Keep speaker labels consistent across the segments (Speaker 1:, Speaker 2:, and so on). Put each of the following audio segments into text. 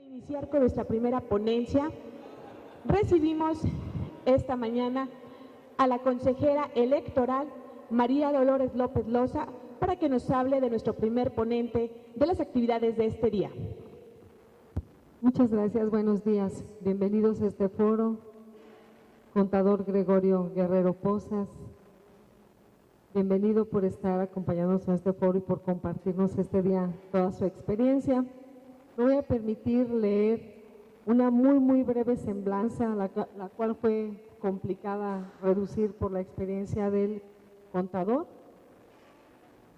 Speaker 1: Iniciar con nuestra primera ponencia. Recibimos esta mañana a la consejera electoral María Dolores López Loza para que nos hable de nuestro primer ponente de las actividades de este día.
Speaker 2: Muchas gracias, buenos días. Bienvenidos a este foro. Contador Gregorio Guerrero Pozas, bienvenido por estar acompañándonos en este foro y por compartirnos este día toda su experiencia. Me voy a permitir leer una muy breve semblanza, la cual fue complicada reducir por la experiencia del contador.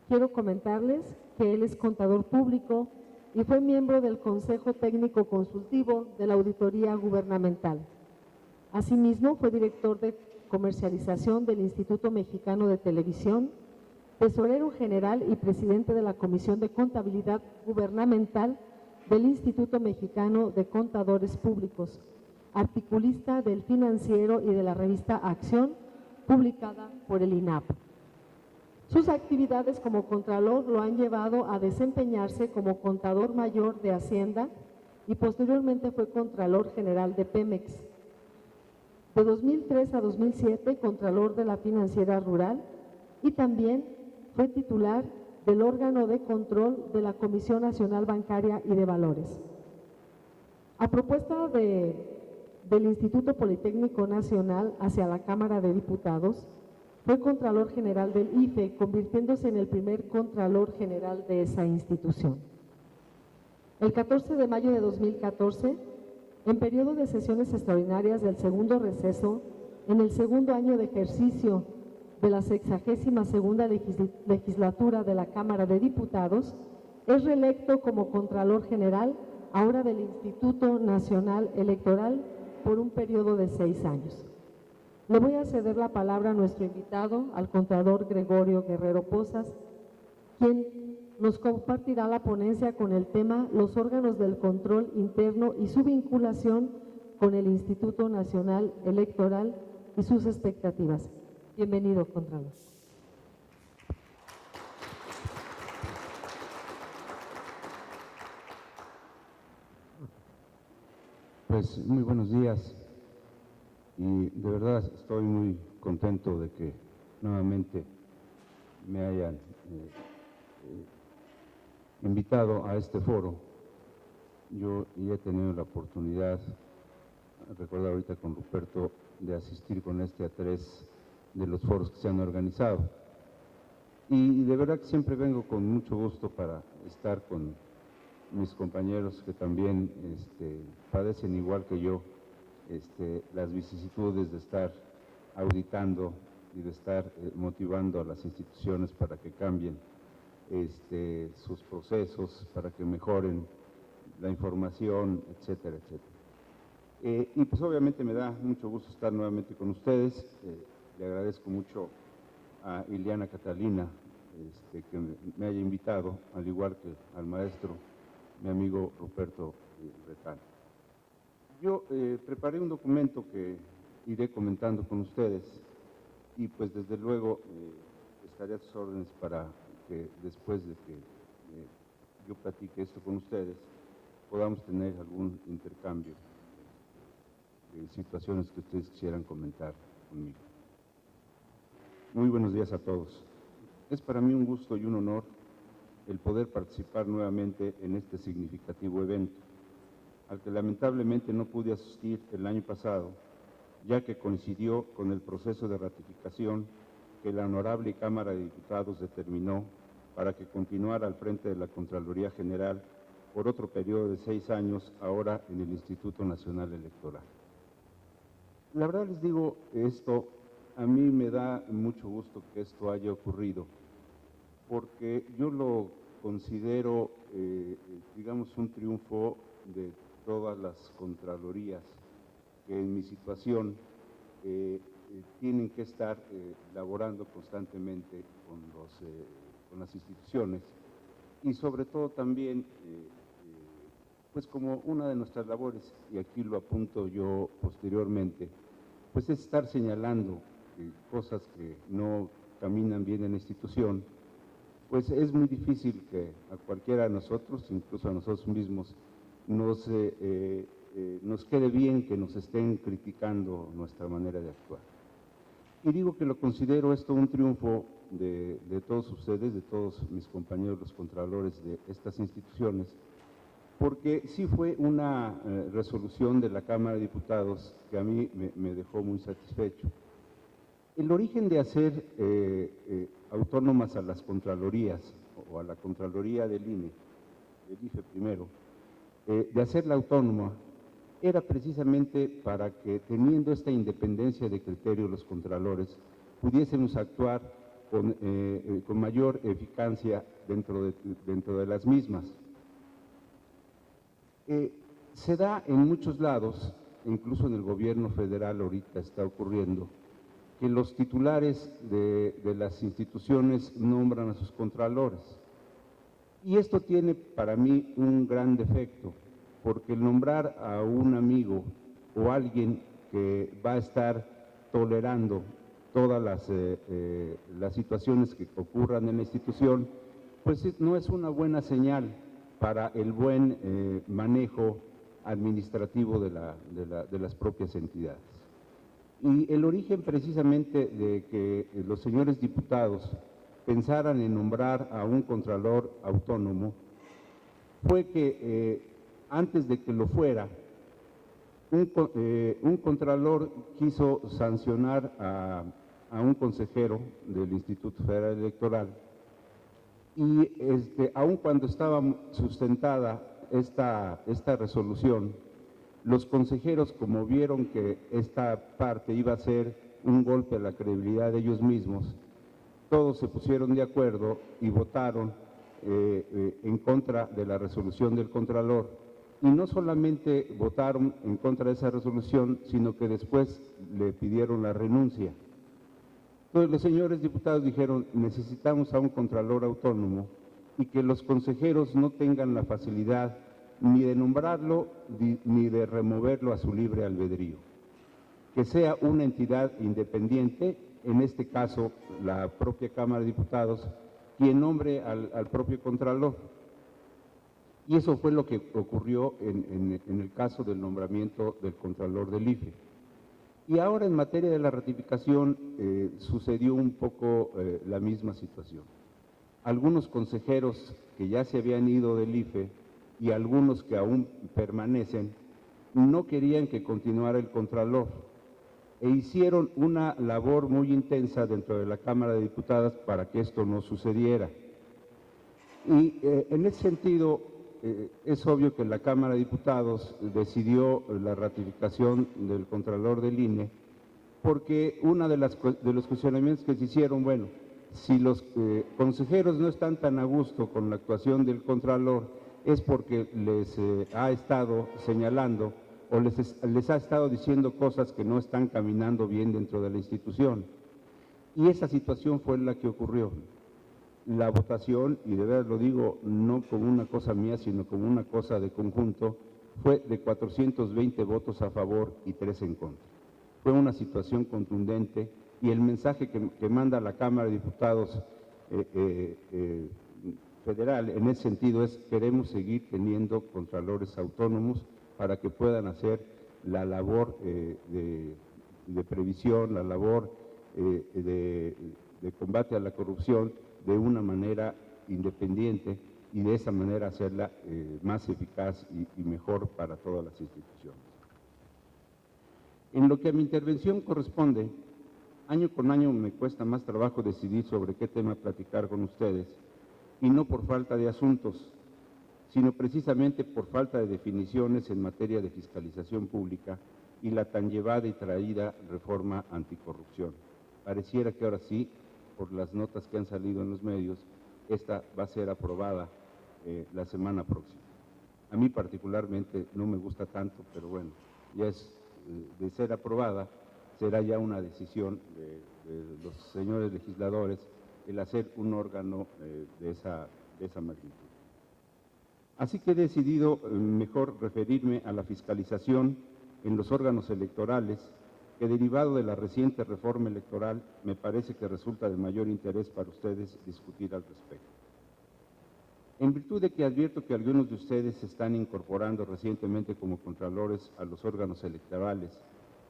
Speaker 2: Quiero comentarles que él es contador público y fue miembro del Consejo Técnico Consultivo de la Auditoría Gubernamental. Asimismo, fue director de comercialización del Instituto Mexicano de Televisión, tesorero general y presidente de la Comisión de Contabilidad Gubernamental del Instituto Mexicano de Contadores Públicos, articulista del Financiero y de la revista Acción, publicada por el INAP. Sus actividades como contralor lo han llevado a desempeñarse como contador mayor de Hacienda y posteriormente fue contralor general de Pemex. De 2003 a 2007, contralor de la Financiera Rural y también fue titular del órgano de control de la Comisión Nacional Bancaria y de Valores. A propuesta del Instituto Politécnico Nacional hacia la Cámara de Diputados, fue Contralor General del IFE, convirtiéndose en el primer Contralor General de esa institución. El 14 de mayo de 2014, en periodo de sesiones extraordinarias del segundo receso, en el segundo año de ejercicio de la 62ª legislatura de la Cámara de Diputados, es reelecto como Contralor General, ahora del Instituto Nacional Electoral, por un periodo de 6 años. Le voy a ceder la palabra a nuestro invitado, al contador Gregorio Guerrero Pozas, quien nos compartirá la ponencia con el tema Los órganos del control interno y su vinculación con el Instituto Nacional Electoral y sus expectativas. Bienvenido, Contralor.
Speaker 3: Pues muy buenos días y de verdad estoy muy contento de que nuevamente me hayan invitado a este foro. Yo ya he tenido la oportunidad, recordar ahorita con Ruperto, de asistir con a 3 de los foros que se han organizado. Y de verdad que siempre vengo con mucho gusto para estar con mis compañeros que también padecen igual que yo las vicisitudes de estar auditando y de estar motivando a las instituciones para que cambien sus procesos, para que mejoren la información, etcétera, etcétera. Y pues obviamente me da mucho gusto estar nuevamente con ustedes. Le agradezco mucho a Ileana Catalina que me haya invitado, al igual que al maestro, mi amigo Ruperto Retán. Yo preparé un documento que iré comentando con ustedes y pues desde luego estaré a sus órdenes para que después de que yo platique esto con ustedes podamos tener algún intercambio de situaciones que ustedes quisieran comentar conmigo. Muy buenos días a todos. Es para mí un gusto y un honor el poder participar nuevamente en este significativo evento, al que lamentablemente no pude asistir el año pasado, ya que coincidió con el proceso de ratificación que la Honorable Cámara de Diputados determinó para que continuara al frente de la Contraloría General por otro periodo de 6 años, ahora en el Instituto Nacional Electoral. La verdad les digo esto, a mí me da mucho gusto que esto haya ocurrido, porque yo lo considero, digamos, un triunfo de todas las contralorías que en mi situación tienen que estar laborando constantemente con las instituciones y sobre todo también, pues como una de nuestras labores, y aquí lo apunto yo posteriormente, pues es estar señalando cosas que no caminan bien en la institución, pues es muy difícil que a cualquiera de nosotros, incluso a nosotros mismos, nos quede bien que nos estén criticando nuestra manera de actuar. Y digo que lo considero esto un triunfo de todos ustedes, de todos mis compañeros los contralores de estas instituciones, porque sí fue una resolución de la Cámara de Diputados que a mí me dejó muy satisfecho. El origen de hacer autónomas a las contralorías, o a la Contraloría del INE, del IFE primero, de hacerla autónoma, era precisamente para que, teniendo esta independencia de criterio los contralores, pudiésemos actuar con mayor eficacia dentro de las mismas. Se da en muchos lados, incluso en el gobierno federal ahorita está ocurriendo, que los titulares de las instituciones nombran a sus contralores. Y esto tiene para mí un gran defecto, porque el nombrar a un amigo o alguien que va a estar tolerando todas las situaciones que ocurran en la institución, pues no es una buena señal para el buen manejo administrativo de las propias entidades. Y el origen precisamente de que los señores diputados pensaran en nombrar a un contralor autónomo fue que antes de que lo fuera, un contralor quiso sancionar a un consejero del Instituto Federal Electoral y aun cuando estaba sustentada esta resolución, los consejeros, como vieron que esta parte iba a ser un golpe a la credibilidad de ellos mismos, todos se pusieron de acuerdo y votaron en contra de la resolución del Contralor. Y no solamente votaron en contra de esa resolución, sino que después le pidieron la renuncia. Entonces los señores diputados dijeron, necesitamos a un Contralor autónomo y que los consejeros no tengan la facilidad ni de nombrarlo ni de removerlo a su libre albedrío. Que sea una entidad independiente, en este caso la propia Cámara de Diputados, quien nombre al propio Contralor. Y eso fue lo que ocurrió en el caso del nombramiento del Contralor del IFE. Y ahora en materia de la ratificación sucedió un poco la misma situación. Algunos consejeros que ya se habían ido del IFE y algunos que aún permanecen, no querían que continuara el Contralor e hicieron una labor muy intensa dentro de la Cámara de Diputados para que esto no sucediera. Y en ese sentido, es obvio que la Cámara de Diputados decidió la ratificación del Contralor del INE, porque uno de los cuestionamientos que se hicieron, bueno, si los consejeros no están tan a gusto con la actuación del Contralor, es porque les ha estado señalando o les ha estado diciendo cosas que no están caminando bien dentro de la institución. Y esa situación fue la que ocurrió. La votación, y de verdad lo digo no como una cosa mía, sino como una cosa de conjunto, fue de 420 votos a favor y 3 en contra. Fue una situación contundente y el mensaje que manda la Cámara de Diputados federal en ese sentido es: queremos seguir teniendo contralores autónomos para que puedan hacer la labor de previsión, la labor de combate a la corrupción de una manera independiente y de esa manera hacerla más eficaz y mejor para todas las instituciones. En lo que a mi intervención corresponde, año con año me cuesta más trabajo decidir sobre qué tema platicar con ustedes, y no por falta de asuntos, sino precisamente por falta de definiciones en materia de fiscalización pública y la tan llevada y traída reforma anticorrupción. Pareciera que ahora sí, por las notas que han salido en los medios, esta va a ser aprobada la semana próxima. A mí particularmente no me gusta tanto, pero bueno, ya es de ser aprobada, será ya una decisión de los señores legisladores el hacer un órgano de esa magnitud. Así que he decidido mejor referirme a la fiscalización en los órganos electorales, que derivado de la reciente reforma electoral me parece que resulta de mayor interés para ustedes discutir al respecto. En virtud de que advierto que algunos de ustedes se están incorporando recientemente como contralores a los órganos electorales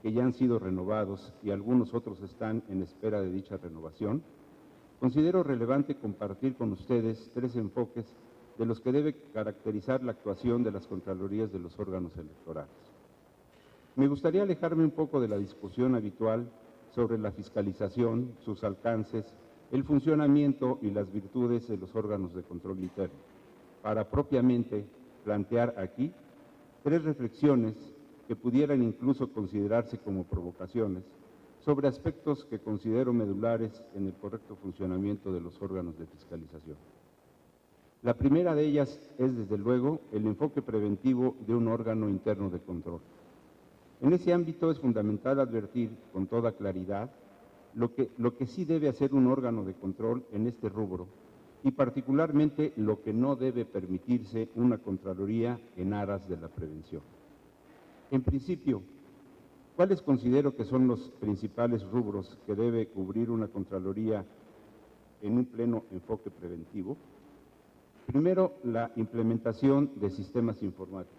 Speaker 3: que ya han sido renovados y algunos otros están en espera de dicha renovación, considero relevante compartir con ustedes 3 enfoques de los que debe caracterizar la actuación de las contralorías de los órganos electorales. Me gustaría alejarme un poco de la discusión habitual sobre la fiscalización, sus alcances, el funcionamiento y las virtudes de los órganos de control interno, para propiamente plantear aquí 3 reflexiones que pudieran incluso considerarse como provocaciones sobre aspectos que considero medulares en el correcto funcionamiento de los órganos de fiscalización. La primera de ellas es, desde luego, el enfoque preventivo de un órgano interno de control. En ese ámbito es fundamental advertir con toda claridad lo que sí debe hacer un órgano de control en este rubro y particularmente lo que no debe permitirse una Contraloría en aras de la prevención. En principio, ¿cuáles considero que son los principales rubros que debe cubrir una Contraloría en un pleno enfoque preventivo? Primero, la implementación de sistemas informáticos.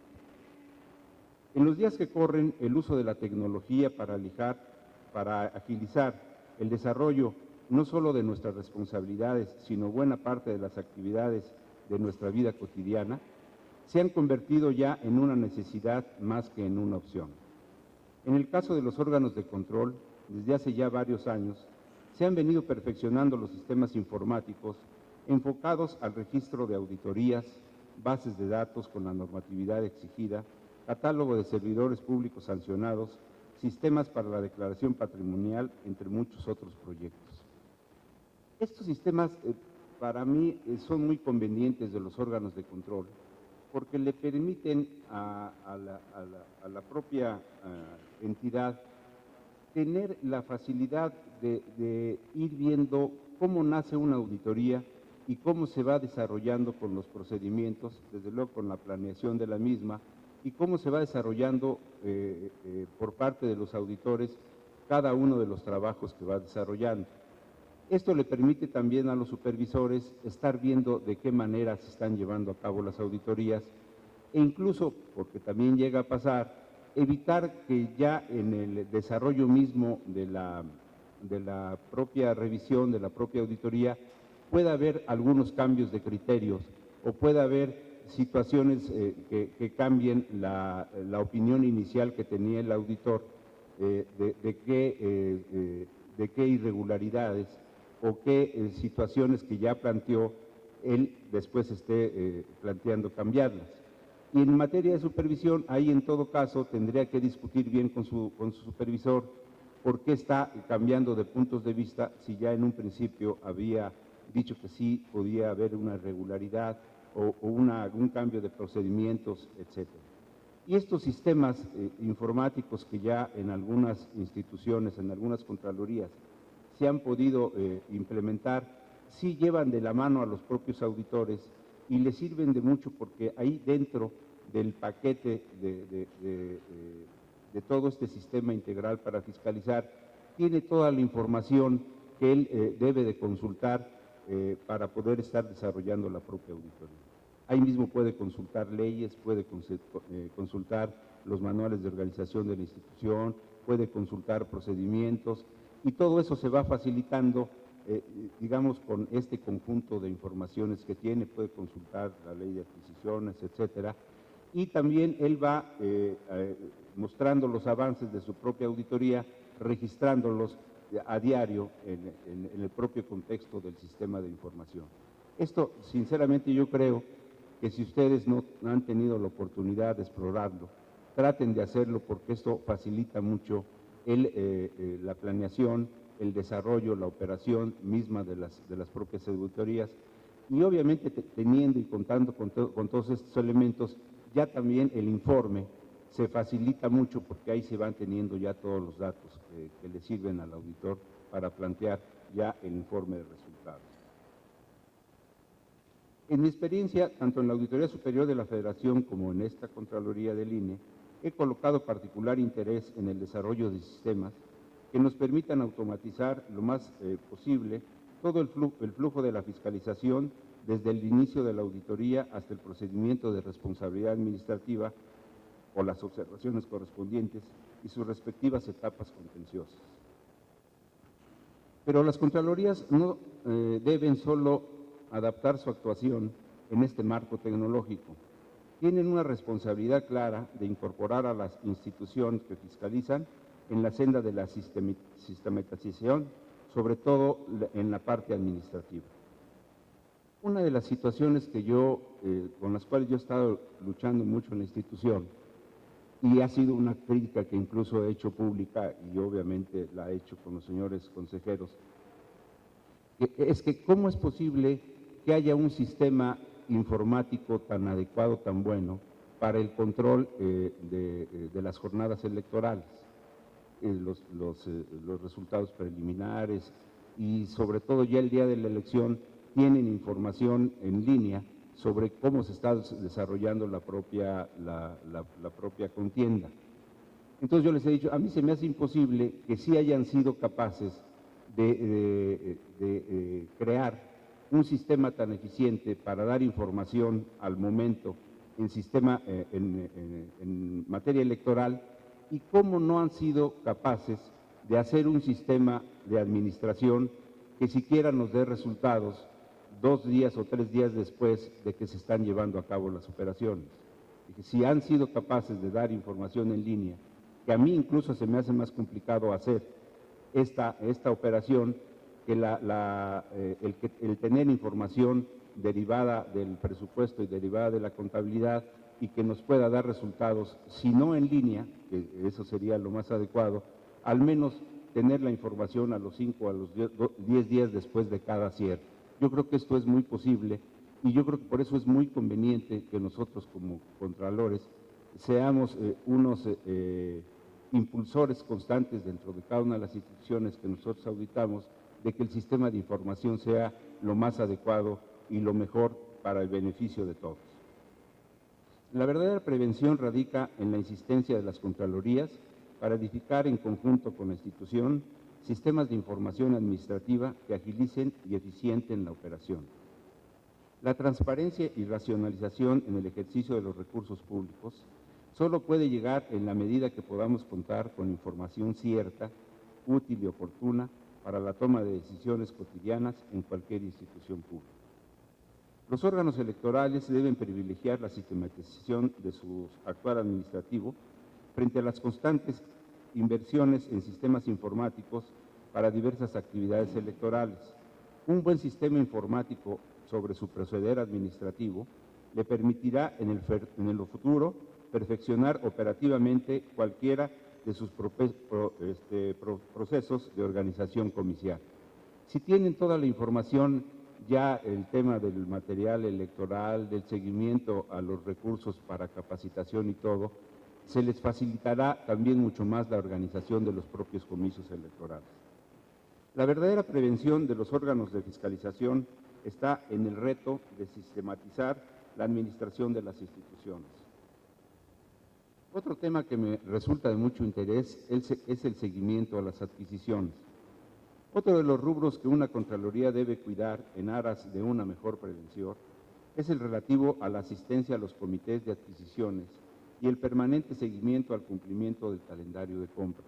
Speaker 3: En los días que corren, el uso de la tecnología para agilizar el desarrollo no solo de nuestras responsabilidades, sino buena parte de las actividades de nuestra vida cotidiana, se han convertido ya en una necesidad más que en una opción. En el caso de los órganos de control, desde hace ya varios años, se han venido perfeccionando los sistemas informáticos enfocados al registro de auditorías, bases de datos con la normatividad exigida, catálogo de servidores públicos sancionados, sistemas para la declaración patrimonial, entre muchos otros proyectos. Estos sistemas, para mí, son muy convenientes de los órganos de control, porque le permiten a la propia entidad tener la facilidad de ir viendo cómo nace una auditoría y cómo se va desarrollando con los procedimientos, desde luego con la planeación de la misma, y cómo se va desarrollando por parte de los auditores cada uno de los trabajos que va desarrollando. Esto le permite también a los supervisores estar viendo de qué manera se están llevando a cabo las auditorías e incluso, porque también llega a pasar, evitar que ya en el desarrollo mismo de la propia revisión, de la propia auditoría, pueda haber algunos cambios de criterios o pueda haber situaciones que cambien la opinión inicial que tenía el auditor de qué irregularidades o qué situaciones que ya planteó él después esté planteando cambiarlas. Y en materia de supervisión, ahí en todo caso tendría que discutir bien con su supervisor por qué está cambiando de puntos de vista si ya en un principio había dicho que sí podía haber una irregularidad o un cambio de procedimientos, etcétera. Y estos sistemas informáticos que ya en algunas instituciones, en algunas contralorías, se han podido implementar, sí llevan de la mano a los propios auditores y les sirven de mucho porque ahí dentro del paquete de todo este sistema integral para fiscalizar, tiene toda la información que él debe de consultar para poder estar desarrollando la propia auditoría. Ahí mismo puede consultar leyes, puede consultar los manuales de organización de la institución, puede consultar procedimientos y todo eso se va facilitando, digamos, con este conjunto de informaciones que tiene, puede consultar la ley de adquisiciones, etcétera, y también él va mostrando los avances de su propia auditoría, registrándolos a diario en el propio contexto del sistema de información. Esto, sinceramente, yo creo que si ustedes no han tenido la oportunidad de explorarlo, traten de hacerlo porque esto facilita mucho la planeación, el desarrollo, la operación misma de las propias auditorías y obviamente teniendo y contando con todos estos elementos, ya también el informe se facilita mucho porque ahí se van teniendo ya todos los datos que le sirven al auditor para plantear ya el informe de resultados. En mi experiencia, tanto en la Auditoría Superior de la Federación como en esta Contraloría del INE, he colocado particular interés en el desarrollo de sistemas que nos permitan automatizar lo más posible todo el flujo de la fiscalización desde el inicio de la auditoría hasta el procedimiento de responsabilidad administrativa o las observaciones correspondientes y sus respectivas etapas contenciosas. Pero las Contralorías no deben solo adaptar su actuación en este marco tecnológico. Tienen una responsabilidad clara de incorporar a las instituciones que fiscalizan en la senda de la sistematización, sobre todo en la parte administrativa. Una de las situaciones que con las cuales yo he estado luchando mucho en la institución, y ha sido una crítica que incluso he hecho pública y obviamente la he hecho con los señores consejeros, es que cómo es posible que haya un sistema informático tan adecuado, tan bueno, para el control de las jornadas electorales, los resultados preliminares y sobre todo ya el día de la elección tienen información en línea sobre cómo se está desarrollando la propia contienda. Entonces yo les he dicho, a mí se me hace imposible que sí hayan sido capaces de crear un sistema tan eficiente para dar información al momento en materia electoral, y cómo no han sido capaces de hacer un sistema de administración que siquiera nos dé resultados 2 días o 3 días después de que se están llevando a cabo las operaciones. Y que si han sido capaces de dar información en línea, que a mí incluso se me hace más complicado hacer esta operación que el tener información derivada del presupuesto y derivada de la contabilidad y que nos pueda dar resultados, si no en línea, que eso sería lo más adecuado, al menos tener la información a los 5 o a los 10 días después de cada cierre. Yo creo que esto es muy posible y yo creo que por eso es muy conveniente que nosotros como contralores seamos unos impulsores constantes dentro de cada una de las instituciones que nosotros auditamos, de que el sistema de información sea lo más adecuado y lo mejor para el beneficio de todos. La verdadera prevención radica en la insistencia de las Contralorías para edificar en conjunto con la institución sistemas de información administrativa que agilicen y eficienten la operación. La transparencia y racionalización en el ejercicio de los recursos públicos solo puede llegar en la medida que podamos contar con información cierta, útil y oportuna para la toma de decisiones cotidianas en cualquier institución pública. Los órganos electorales deben privilegiar la sistematización de su actuar administrativo frente a las constantes inversiones en sistemas informáticos para diversas actividades electorales. Un buen sistema informático sobre su proceder administrativo le permitirá en el futuro perfeccionar operativamente cualquiera de sus procesos de organización comicial. Si tienen toda la información, ya el tema del material electoral, del seguimiento a los recursos para capacitación y todo, se les facilitará también mucho más la organización de los propios comicios electorales. La verdadera prevención de los órganos de fiscalización está en el reto de sistematizar la administración de las instituciones. Otro tema que me resulta de mucho interés es el seguimiento a las adquisiciones. Otro de los rubros que una Contraloría debe cuidar en aras de una mejor prevención es el relativo a la asistencia a los comités de adquisiciones y el permanente seguimiento al cumplimiento del calendario de compras.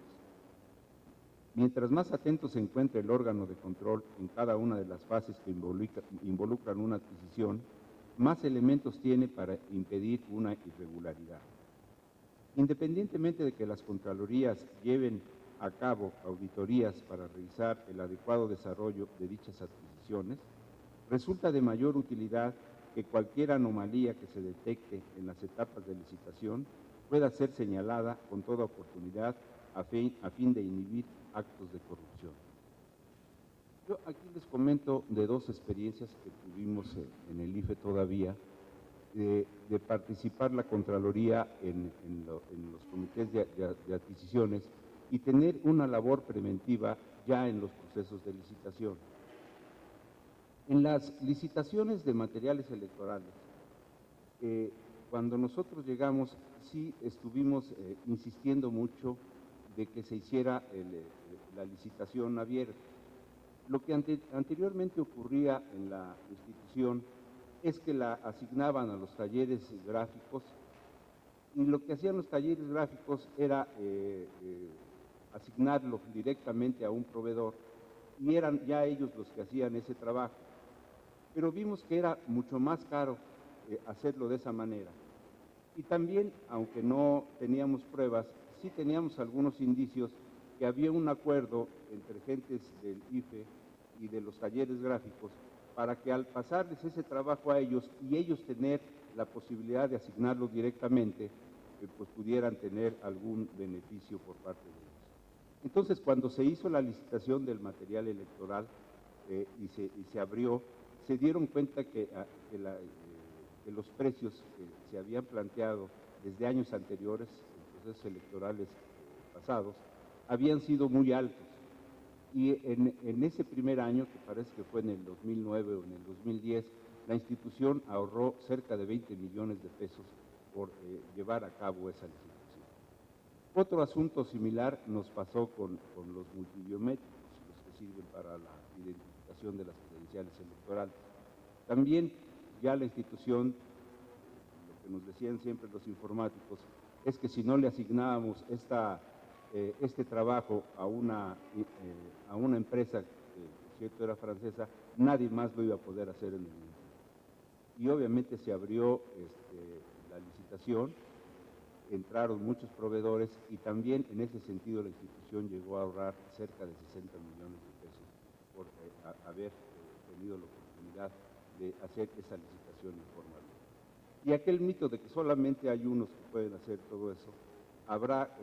Speaker 3: Mientras más atento se encuentre el órgano de control en cada una de las fases que involucran una adquisición, más elementos tiene para impedir una irregularidad. Independientemente de que las Contralorías lleven a cabo auditorías para revisar el adecuado desarrollo de dichas adquisiciones, resulta de mayor utilidad que cualquier anomalía que se detecte en las etapas de licitación pueda ser señalada con toda oportunidad a fin de inhibir actos de corrupción. Yo aquí les comento de 2 experiencias que tuvimos en el IFE todavía, de participar la Contraloría en los comités de adquisiciones y tener una labor preventiva ya en los procesos de licitación. En las licitaciones de materiales electorales, cuando nosotros llegamos, sí estuvimos insistiendo mucho de que se hiciera la licitación abierta. Lo que anteriormente ocurría en la institución es que la asignaban a los talleres gráficos, y lo que hacían los talleres gráficos era asignarlo directamente a un proveedor, y eran ya ellos los que hacían ese trabajo. Pero vimos que era mucho más caro hacerlo de esa manera. Y también, aunque no teníamos pruebas, sí teníamos algunos indicios que había un acuerdo entre gentes del IFE y de los talleres gráficos para que al pasarles ese trabajo a ellos y ellos tener la posibilidad de asignarlo directamente, pues pudieran tener algún beneficio por parte de ellos. Entonces, cuando se hizo la licitación del material electoral y se abrió, se dieron cuenta que los precios que se habían planteado desde años anteriores, en procesos electorales pasados, habían sido muy altos. Y en ese primer año, que parece que fue en el 2009 o en el 2010, la institución ahorró cerca de 20 millones de pesos por llevar a cabo esa licitación. Otro asunto similar nos pasó con los multibiométricos, los que sirven para la identificación de las credenciales electorales. También ya la institución, lo que nos decían siempre los informáticos, es que si no le asignábamos este trabajo a una empresa que, por cierto, era francesa, nadie más lo iba a poder hacer en el mundo. Y obviamente se abrió la licitación, entraron muchos proveedores y también en ese sentido la institución llegó a ahorrar cerca de 60 millones de pesos por haber tenido la oportunidad de hacer esa licitación informal. Y aquel mito de que solamente hay unos que pueden hacer todo eso, habrá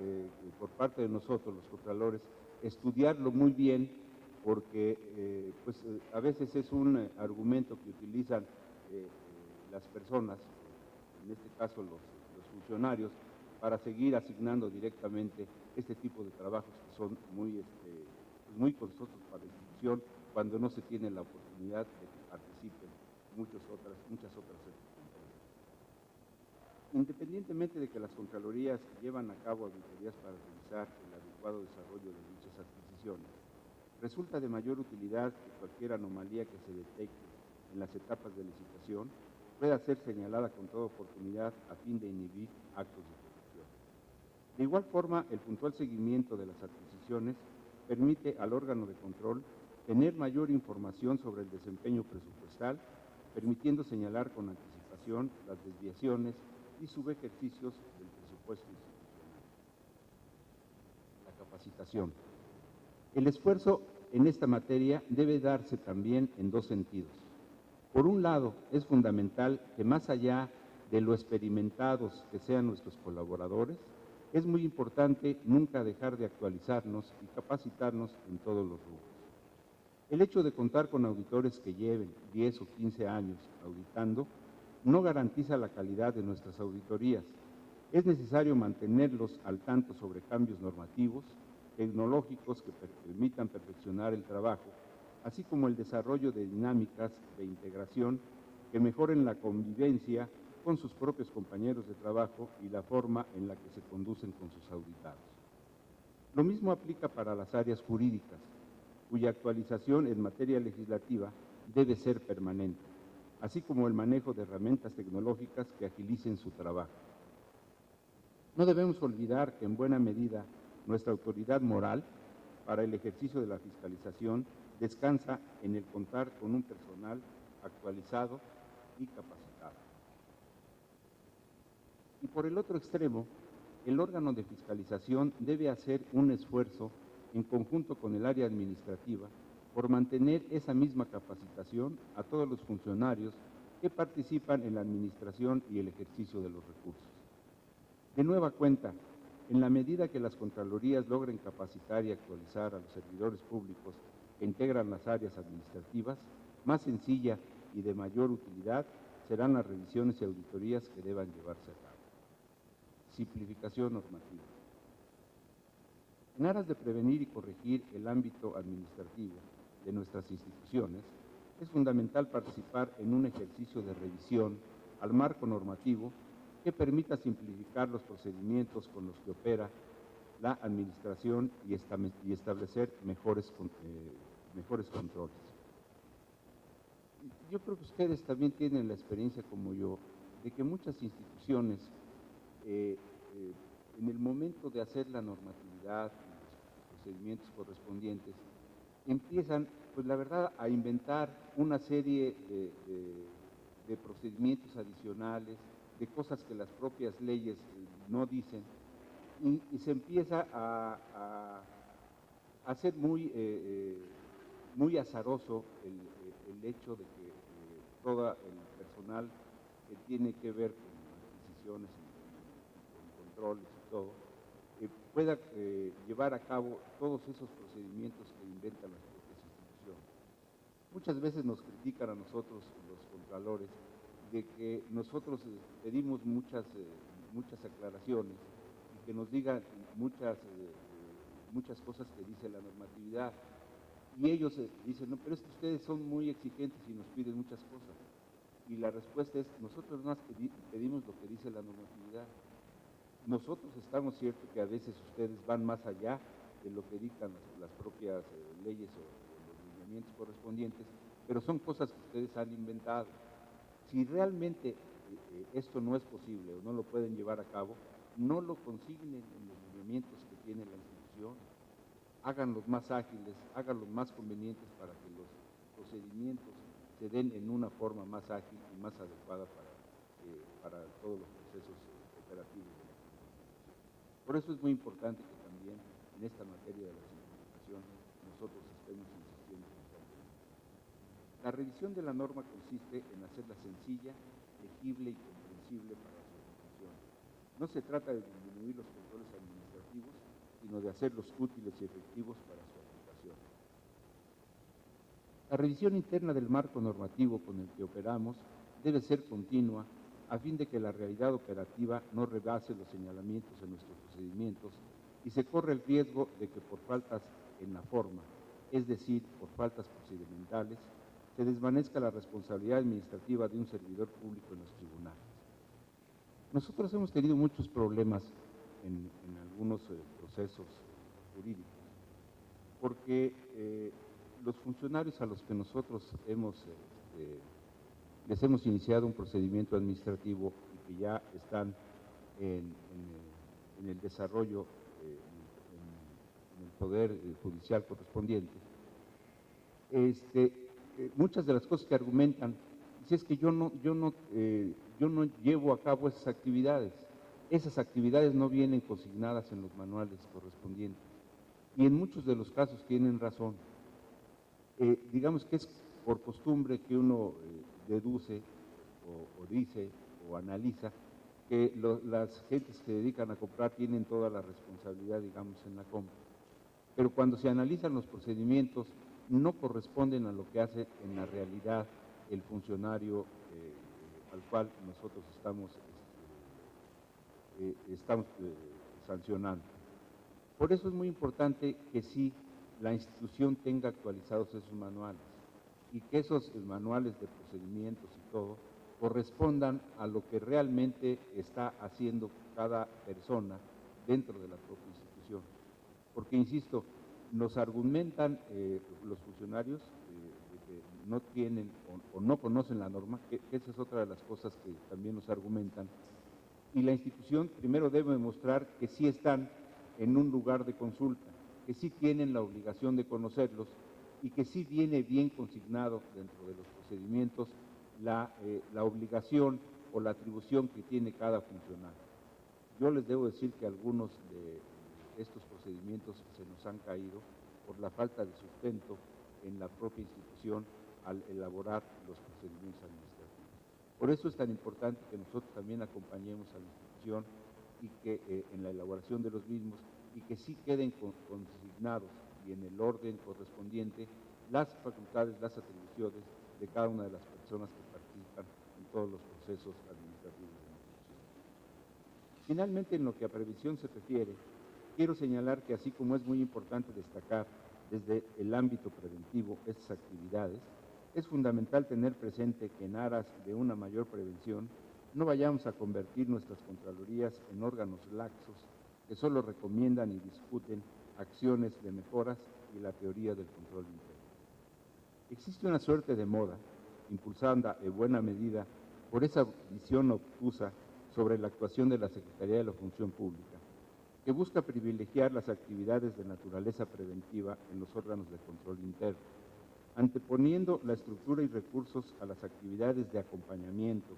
Speaker 3: por parte de nosotros, los contralores, estudiarlo muy bien, porque a veces es un argumento que utilizan las personas, en este caso los funcionarios, para seguir asignando directamente este tipo de trabajos que son muy costosos para la institución, cuando no se tiene la oportunidad de que participen muchas otras empresas. Independientemente de que las Contralorías llevan a cabo auditorías para revisar el adecuado desarrollo de dichas adquisiciones, resulta de mayor utilidad que cualquier anomalía que se detecte en las etapas de licitación pueda ser señalada con toda oportunidad a fin de inhibir actos de corrupción. De igual forma, el puntual seguimiento de las adquisiciones permite al órgano de control tener mayor información sobre el desempeño presupuestal, permitiendo señalar con anticipación las desviaciones y subejercicios del presupuesto institucional. La capacitación. El esfuerzo en esta materia debe darse también en dos sentidos. Por un lado, es fundamental que más allá de lo experimentados que sean nuestros colaboradores, es muy importante nunca dejar de actualizarnos y capacitarnos en todos los rubros. El hecho de contar con auditores que lleven 10 o 15 años auditando no garantiza la calidad de nuestras auditorías. Es necesario mantenerlos al tanto sobre cambios normativos, tecnológicos que permitan perfeccionar el trabajo, así como el desarrollo de dinámicas de integración que mejoren la convivencia con sus propios compañeros de trabajo y la forma en la que se conducen con sus auditados. Lo mismo aplica para las áreas jurídicas, cuya actualización en materia legislativa debe ser permanente, así como el manejo de herramientas tecnológicas que agilicen su trabajo. No debemos olvidar que en buena medida nuestra autoridad moral para el ejercicio de la fiscalización descansa en el contar con un personal actualizado y capacitado. Y por el otro extremo, el órgano de fiscalización debe hacer un esfuerzo en conjunto con el área administrativa por mantener esa misma capacitación a todos los funcionarios que participan en la administración y el ejercicio de los recursos. De nueva cuenta, en la medida que las Contralorías logren capacitar y actualizar a los servidores públicos que integran las áreas administrativas, más sencilla y de mayor utilidad serán las revisiones y auditorías que deban llevarse a cabo. Simplificación normativa. En aras de prevenir y corregir el ámbito administrativo de nuestras instituciones, es fundamental participar en un ejercicio de revisión al marco normativo que permita simplificar los procedimientos con los que opera la administración y establecer mejores controles. yo creo que ustedes también tienen la experiencia como yo, de que muchas instituciones, en el momento de hacer la normatividad, los procedimientos correspondientes, empiezan, pues la verdad, a inventar una serie de procedimientos adicionales, de cosas que las propias leyes no dicen, y se empieza a hacer muy azaroso el hecho de que todo el personal que tiene que ver con adquisiciones y con controles y todo, pueda llevar a cabo todos esos procedimientos que inventan las propias instituciones. Muchas veces nos critican a nosotros, los contralores, de que nosotros pedimos muchas aclaraciones y que nos digan muchas cosas que dice la normatividad. Y ellos dicen, no, pero es que ustedes son muy exigentes y nos piden muchas cosas. Y la respuesta es, nosotros más pedimos lo que dice la normatividad. Nosotros estamos ciertos que a veces ustedes van más allá de lo que dictan las propias leyes o los lineamientos correspondientes, pero son cosas que ustedes han inventado. Si realmente esto no es posible o no lo pueden llevar a cabo, no lo consignen en los lineamientos que tiene la institución, háganlos más ágiles, háganlos más convenientes para que los procedimientos se den en una forma más ágil y más adecuada para todos los procesos operativos de la institución. Por eso es muy importante que también en esta materia de la simplificación nosotros estemos insistiendo constantemente. La revisión de la norma consiste en hacerla sencilla, legible y comprensible para su ejecución. No se trata de disminuir los controles administrativos, sino de hacerlos útiles y efectivos para su aplicación. La revisión interna del marco normativo con el que operamos debe ser continua a fin de que la realidad operativa no rebase los señalamientos en nuestros procedimientos y se corre el riesgo de que por faltas en la forma, es decir, por faltas procedimentales, se desvanezca la responsabilidad administrativa de un servidor público en los tribunales. Nosotros hemos tenido muchos problemas en algunos procesos jurídicos, porque los funcionarios a los que nosotros les hemos iniciado un procedimiento administrativo y que ya están en el desarrollo, en el poder judicial correspondiente, muchas de las cosas que argumentan, si es que yo no llevo a cabo esas actividades no vienen consignadas en los manuales correspondientes, y en muchos de los casos tienen razón. Digamos que es por costumbre que uno deduce o dice o analiza que las gentes que se dedican a comprar tienen toda la responsabilidad, digamos, en la compra. Pero cuando se analizan los procedimientos, no corresponden a lo que hace en la realidad el funcionario al cual nosotros estamos sancionando. Por eso es muy importante que sí la institución tenga actualizados esos manuales y que esos manuales de procedimientos y todo correspondan a lo que realmente está haciendo cada persona dentro de la propia institución. Porque, insisto, nos argumentan los funcionarios de que no tienen o no conocen la norma, que esa es otra de las cosas que también nos argumentan, y la institución primero debe demostrar que sí están en un lugar de consulta, que sí tienen la obligación de conocerlos y que sí viene bien consignado dentro de los procedimientos la obligación o la atribución que tiene cada funcionario. Yo les debo decir que algunos de estos procedimientos se nos han caído por la falta de sustento en la propia institución al elaborar los procedimientos administrativos. Por eso es tan importante que nosotros también acompañemos a la institución y que en la elaboración de los mismos y que sí queden consignados y en el orden correspondiente las facultades, las atribuciones de cada una de las personas que participan en todos los procesos administrativos de la institución. Finalmente, en lo que a prevención se refiere, quiero señalar que así como es muy importante destacar desde el ámbito preventivo estas actividades, es fundamental tener presente que en aras de una mayor prevención no vayamos a convertir nuestras contralorías en órganos laxos que solo recomiendan y discuten acciones de mejoras y la teoría del control interno. Existe una suerte de moda impulsada en buena medida por esa visión obtusa sobre la actuación de la Secretaría de la Función Pública, que busca privilegiar las actividades de naturaleza preventiva en los órganos de control interno, anteponiendo la estructura y recursos a las actividades de acompañamiento,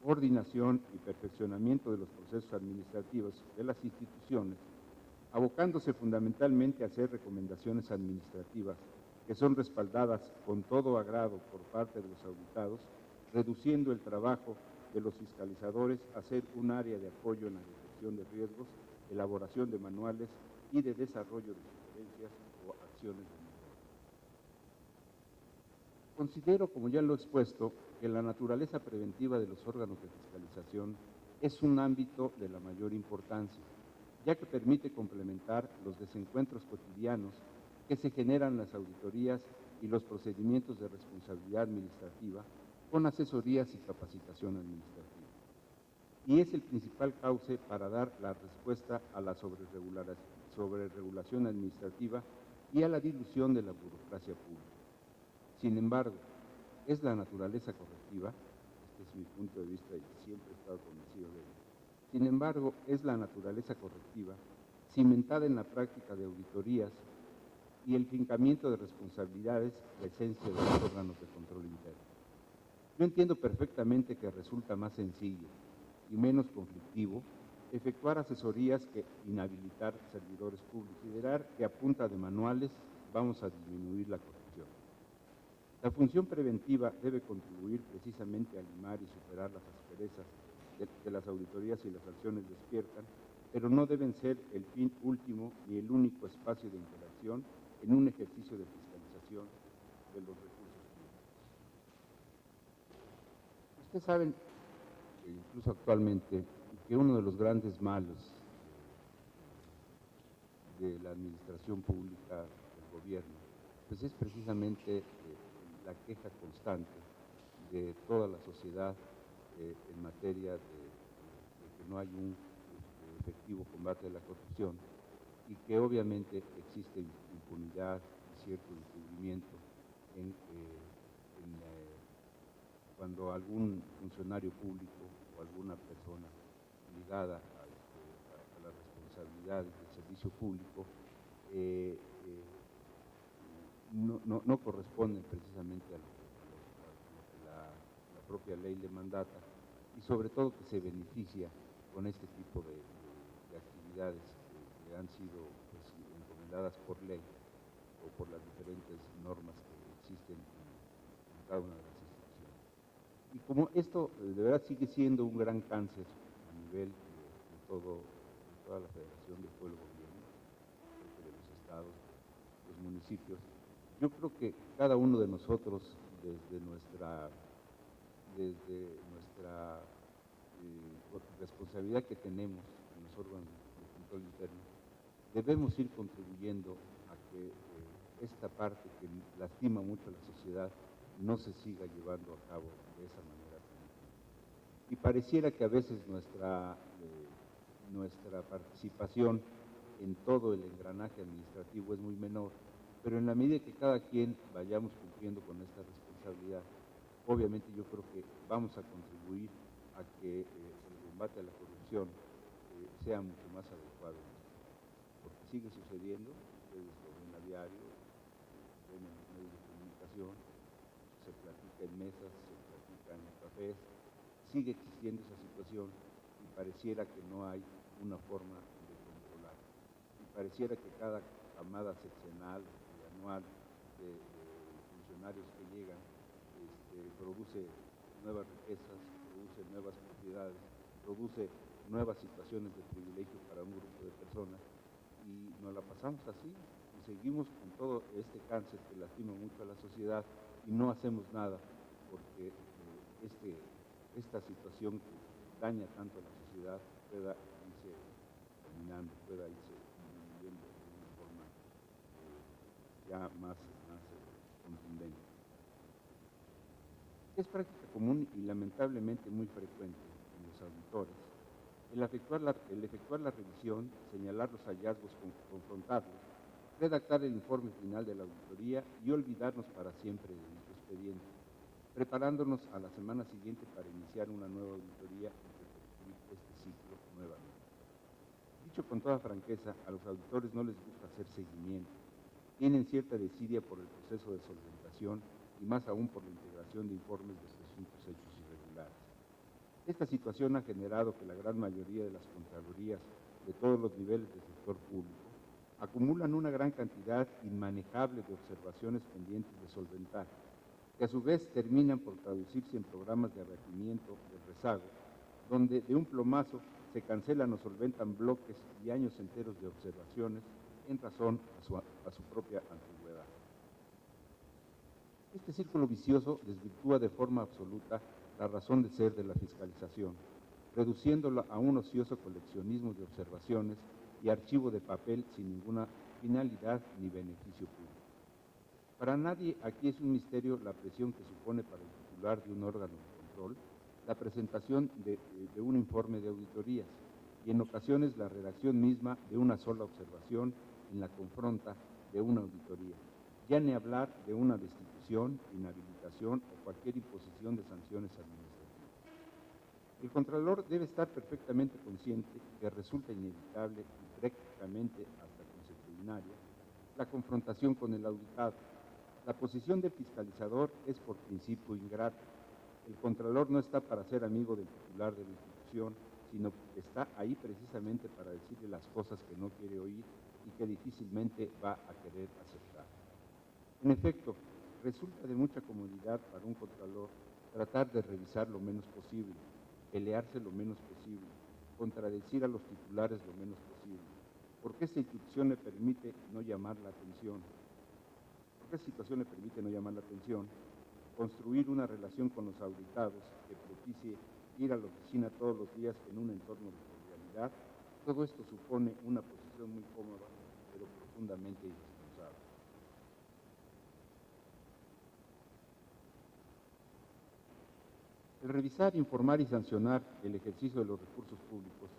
Speaker 3: coordinación y perfeccionamiento de los procesos administrativos de las instituciones, abocándose fundamentalmente a hacer recomendaciones administrativas que son respaldadas con todo agrado por parte de los auditados, reduciendo el trabajo de los fiscalizadores a ser un área de apoyo en la detección de riesgos, elaboración de manuales y de desarrollo de sugerencias o acciones de mejora. Considero, como ya lo he expuesto, que la naturaleza preventiva de los órganos de fiscalización es un ámbito de la mayor importancia, ya que permite complementar los desencuentros cotidianos que se generan en las auditorías y los procedimientos de responsabilidad administrativa con asesorías y capacitación administrativa. Y es el principal cauce para dar la respuesta a la sobrerregulación administrativa y a la dilución de la burocracia pública. Sin embargo, es la naturaleza correctiva, este es mi punto de vista y siempre he estado convencido de ello. Sin embargo, es la naturaleza correctiva, cimentada en la práctica de auditorías y el fincamiento de responsabilidades, la esencia de los órganos de control interno. Yo entiendo perfectamente que resulta más sencillo y menos conflictivo efectuar asesorías que inhabilitar servidores públicos, considerar que a punta de manuales vamos a disminuir la corrupción. La función preventiva debe contribuir precisamente a limar y superar las asperezas que las auditorías y las acciones despiertan, pero no deben ser el fin último ni el único espacio de interacción en un ejercicio de fiscalización de los recursos públicos. Ustedes saben, incluso actualmente, que uno de los grandes males de la administración pública del gobierno, pues es precisamente la queja constante de toda la sociedad en materia de que no hay un efectivo combate a la corrupción y que obviamente existe impunidad y cierto encubrimiento cuando algún funcionario público o alguna persona ligada a las responsabilidades del servicio público no corresponden precisamente a lo que la propia ley le mandata y sobre todo que se beneficia con este tipo de actividades que han sido pues, encomendadas por ley o por las diferentes normas que existen en cada una de las instituciones. Y como esto de verdad sigue siendo un gran cáncer a nivel de toda la Federación del Pueblo Boliviano, de los estados, los municipios, yo creo que cada uno de nosotros desde nuestra responsabilidad que tenemos en los órganos de control interno, debemos ir contribuyendo a que esta parte que lastima mucho a la sociedad no se siga llevando a cabo de esa manera. Y pareciera que a veces nuestra participación en todo el engranaje administrativo es muy menor, pero en la medida que cada quien vayamos cumpliendo con esta responsabilidad, obviamente yo creo que vamos a contribuir a que el combate a la corrupción sea mucho más adecuado, porque sigue sucediendo, ustedes lo ven a diario, ven en los medios de comunicación, se platica en mesas, se platica en cafés, sigue existiendo esa situación y pareciera que no hay una forma de controlar. Y pareciera que cada camada seccional y anual de funcionarios que llegan produce nuevas riquezas, produce nuevas propiedades, produce nuevas situaciones de privilegio para un grupo de personas y nos la pasamos así y seguimos con todo este cáncer que lastima mucho a la sociedad y no hacemos nada porque esta situación que daña tanto a la sociedad pueda irse terminando, pueda irse viviendo de una forma ya más contundente. Es práctica común y lamentablemente muy frecuente en los auditores el efectuar la revisión, señalar los hallazgos, confrontarlos, redactar el informe final de la auditoría y olvidarnos para siempre de nuestro expediente, preparándonos a la semana siguiente para iniciar una nueva auditoría y repetir este ciclo nuevamente. Dicho con toda franqueza, a los auditores no les gusta hacer seguimiento. Tienen cierta desidia por el proceso de solventación y más aún por la integración de informes de presuntos hechos irregulares. Esta situación ha generado que la gran mayoría de las contralorías de todos los niveles del sector público acumulan una gran cantidad inmanejable de observaciones pendientes de solventar, que a su vez terminan por traducirse en programas de abatimiento del rezago, donde de un plomazo se cancelan o solventan bloques y años enteros de observaciones en razón a su propia antigüedad. Este círculo vicioso desvirtúa de forma absoluta la razón de ser de la fiscalización, reduciéndola a un ocioso coleccionismo de observaciones y archivo de papel sin ninguna finalidad ni beneficio público. Para nadie aquí es un misterio la presión que supone para el titular de un órgano de control la presentación de un informe de auditorías y en ocasiones la redacción misma de una sola observación en la confronta de una auditoría, ya ni hablar de una destitución, inhabilitación o cualquier imposición de sanciones administrativas. El Contralor debe estar perfectamente consciente que resulta inevitable y prácticamente hasta consuetudinaria la confrontación con el auditado. La posición del fiscalizador es por principio ingrata. El Contralor no está para ser amigo del titular de la institución, sino que está ahí precisamente para decirle las cosas que no quiere oír y que difícilmente va a querer aceptar. En efecto, resulta de mucha comodidad para un Contralor tratar de revisar lo menos posible, pelearse lo menos posible, contradecir a los titulares lo menos posible, porque esta institución le permite no llamar la atención. ¿Por qué situación le permite no llamar la atención? Construir una relación con los auditados que propicie ir a la oficina todos los días en un entorno de cordialidad. Todo esto supone una posición muy cómoda, pero profundamente irresponsable. El revisar, informar y sancionar el ejercicio de los recursos públicos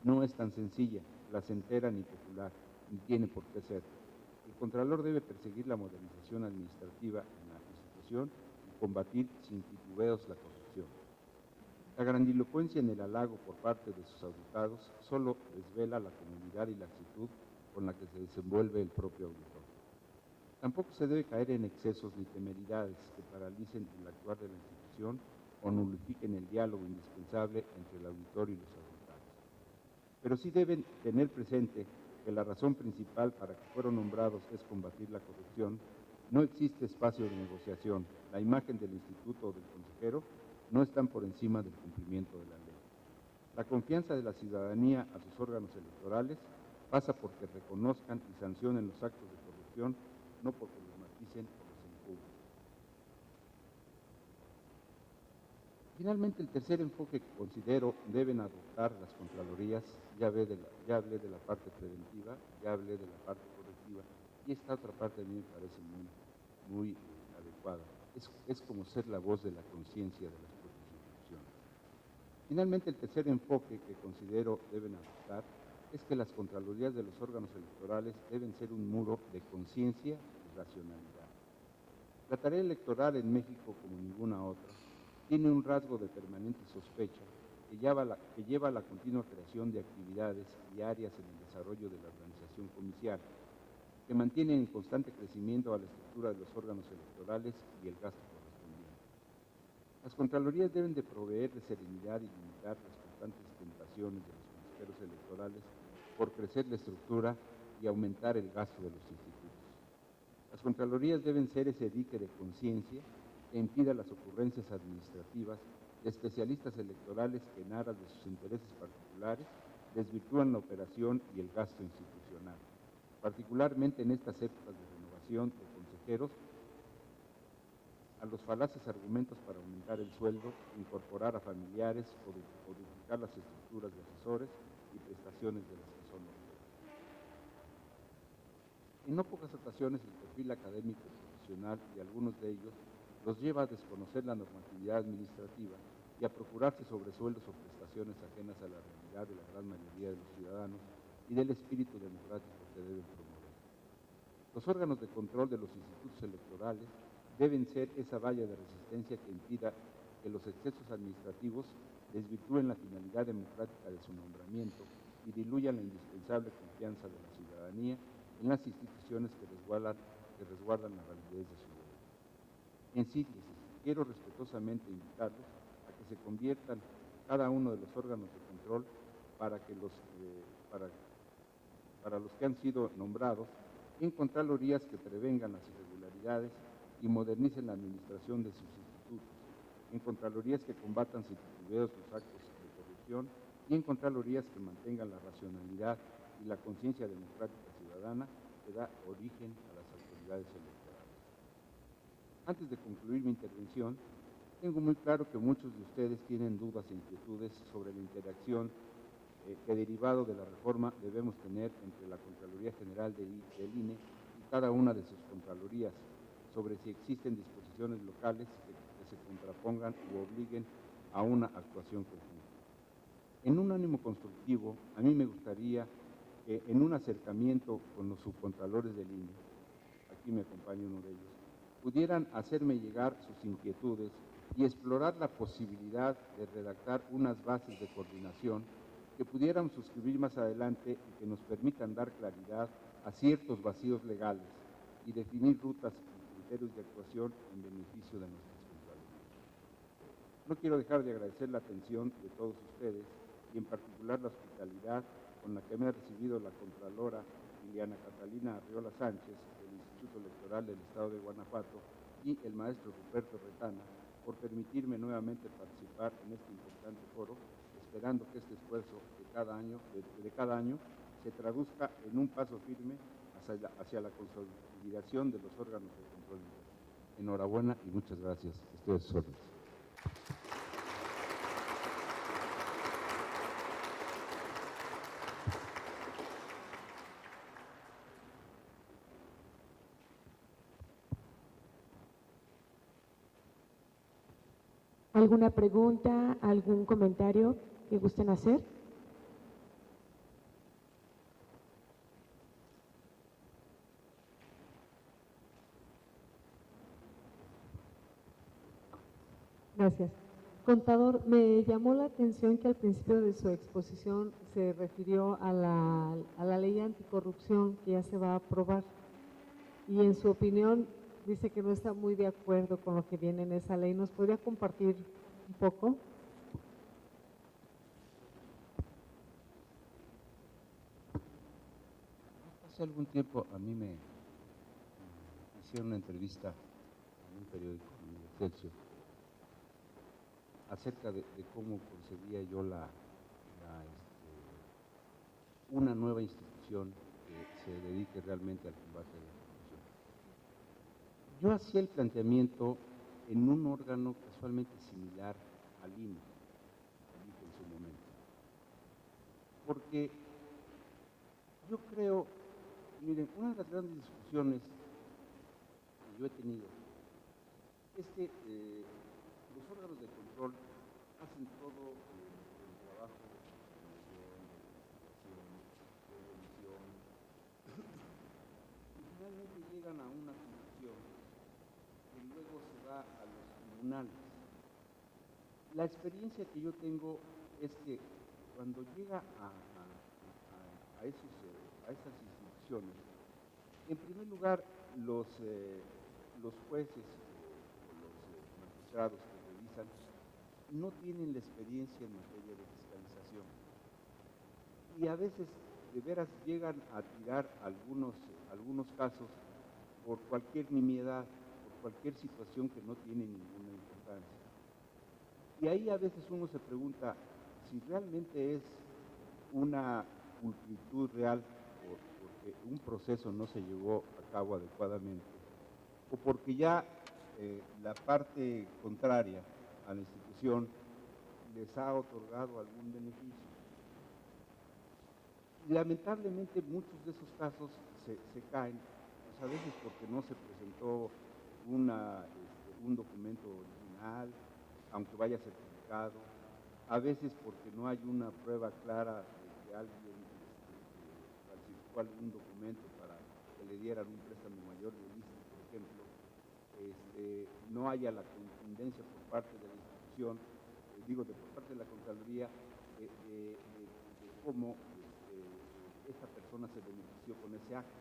Speaker 3: no es tan sencilla, placentera ni popular, ni tiene por qué ser. El Contralor debe perseguir la modernización administrativa en la institución y combatir sin titubeos la corrupción. La grandilocuencia en el halago por parte de sus auditados solo desvela la comunidad y la actitud con la que se desenvuelve el propio auditor. Tampoco se debe caer en excesos ni temeridades que paralicen el actuar de la institución o nulifiquen el diálogo indispensable entre el auditor y los auditados. Pero sí deben tener presente que la razón principal para que fueron nombrados es combatir la corrupción. No existe espacio de negociación. La imagen del instituto o del consejero no están por encima del cumplimiento de la ley. La confianza de la ciudadanía a sus órganos electorales pasa porque reconozcan y sancionen los actos de corrupción, no porque los maticen o los encubran. Finalmente, el tercer enfoque que considero deben adoptar las Contralorías, ya hablé de la parte preventiva, ya hablé de la parte correctiva, y esta otra parte a mí me parece muy adecuada. Es como ser la voz de la conciencia de las propias instituciones. Finalmente, el tercer enfoque que considero deben adoptar es que las Contralorías de los órganos electorales deben ser un muro de conciencia y racionalidad. La tarea electoral en México, como ninguna otra, tiene un rasgo de permanente sospecha que lleva a la continua creación de actividades y áreas en el desarrollo de la organización comicial, que mantienen en constante crecimiento a la estructura de los órganos electorales y el gasto correspondiente. Las Contralorías deben de proveer de serenidad y limitar las constantes tentaciones de los consejeros electorales por crecer la estructura y aumentar el gasto de los institutos. Las Contralorías deben ser ese dique de conciencia que impida las ocurrencias administrativas de especialistas electorales que en aras de sus intereses particulares desvirtúan la operación y el gasto institucional, particularmente en estas épocas de renovación de consejeros, a los falaces argumentos para aumentar el sueldo, incorporar a familiares o duplicar las estructuras de asesores y prestaciones de las que son objeto. En no pocas ocasiones el perfil académico y profesional de algunos de ellos los lleva a desconocer la normatividad administrativa y a procurarse sobresueldos o prestaciones ajenas a la realidad de la gran mayoría de los ciudadanos y del espíritu democrático que deben promover. Los órganos de control de los institutos electorales deben ser esa valla de resistencia que impida que los excesos administrativos desvirtúen la finalidad democrática de su nombramiento y diluyan la indispensable confianza de la ciudadanía en las instituciones que resguardan la validez de su gobierno. En síntesis, quiero respetuosamente invitarlos a que se conviertan cada uno de los órganos de control para los que han sido nombrados en contralorías que prevengan las irregularidades y modernicen la administración de sus institutos, en contralorías que combatan sin titubeos los actos de corrupción y en contralorías que mantengan la racionalidad y la conciencia democrática ciudadana que da origen a las autoridades electorales. Antes de concluir mi intervención, tengo muy claro que muchos de ustedes tienen dudas e inquietudes sobre la interacción que derivado de la reforma debemos tener entre la Contraloría General del INE y cada una de sus contralorías, sobre si existen disposiciones locales que se contrapongan u obliguen a una actuación conjunta. En un ánimo constructivo, a mí me gustaría que en un acercamiento con los subcontralores del INE, aquí me acompaña uno de ellos, pudieran hacerme llegar sus inquietudes y explorar la posibilidad de redactar unas bases de coordinación que pudieran suscribir más adelante y que nos permitan dar claridad a ciertos vacíos legales y definir rutas y criterios de actuación en beneficio de nuestras contralorías. No quiero dejar de agradecer la atención de todos ustedes y en particular la hospitalidad con la que me ha recibido la Contralora Liliana Catalina Arriola Sánchez del Instituto Electoral del Estado de Guanajuato y el maestro Ruperto Retana por permitirme nuevamente participar en este importante foro, esperando que este esfuerzo de cada año se traduzca en un paso firme hacia la consolidación de los órganos de control interno. Enhorabuena y muchas gracias. Estoy a sus órdenes.
Speaker 1: ¿Alguna pregunta, algún comentario que gusten hacer?
Speaker 2: Gracias. Contador, me llamó la atención que al principio de su exposición se refirió a la ley anticorrupción que ya se va a aprobar y en su opinión dice que no está muy de acuerdo con lo que viene en esa ley. ¿Nos podría compartir un poco?
Speaker 3: Hace algún tiempo a mí me hicieron una entrevista en un periódico, en el Excelsior, acerca de cómo concebía yo una nueva institución que se dedique realmente al combate a la corrupción. Yo hacía el planteamiento en un órgano casualmente similar al INE, en su momento, porque yo creo, miren, una de las grandes discusiones que yo he tenido es que los órganos de control hacen todo el trabajo de investigación, de revisión, y finalmente llegan a una conclusión que luego se va a los tribunales. La experiencia que yo tengo es que cuando llega a esas instituciones, en primer lugar, los jueces o los magistrados que revisan no tienen la experiencia en materia de fiscalización. Y a veces, de veras, llegan a tirar algunos casos por cualquier nimiedad, por cualquier situación que no tiene ninguna importancia. Y ahí a veces uno se pregunta si realmente es una pulcritud real porque un proceso no se llevó a cabo adecuadamente o porque ya la parte contraria a la institución les ha otorgado algún beneficio. Y lamentablemente muchos de esos casos se caen, pues a veces porque no se presentó un documento original, aunque vaya certificado, a veces porque no hay una prueba clara de que alguien falsificó algún documento para que le dieran un préstamo mayor de lista, por ejemplo, no haya la contundencia por parte de la institución, por parte de la Contraloría, de cómo esta persona se benefició con ese acto.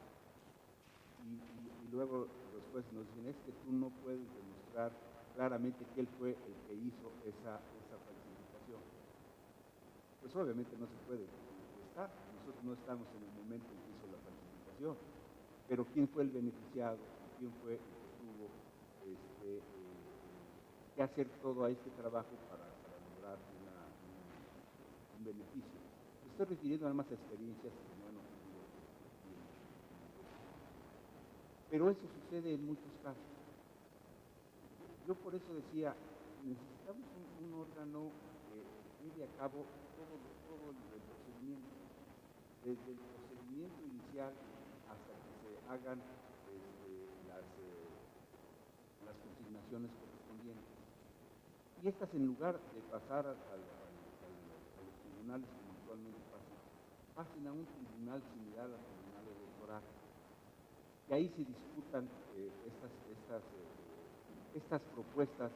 Speaker 3: Y luego después nos dicen, es que tú no puedes demostrar claramente que él fue el que hizo esa falsificación. Pues obviamente no se puede estar, nosotros no estamos en el momento en que hizo la falsificación, pero quién fue el beneficiado, quién fue el que tuvo que hacer todo este trabajo para lograr un beneficio. Estoy refiriendo además a experiencias que no han ocurrido aquí en pero eso sucede en muchos casos. Yo por eso decía, necesitamos un órgano que lleve a cabo todo el procedimiento, desde el procedimiento inicial hasta que se hagan las consignaciones correspondientes. Y estas, en lugar de pasar a los tribunales como actualmente pasen a un tribunal similar al tribunal electoral. Y ahí se disputan estas propuestas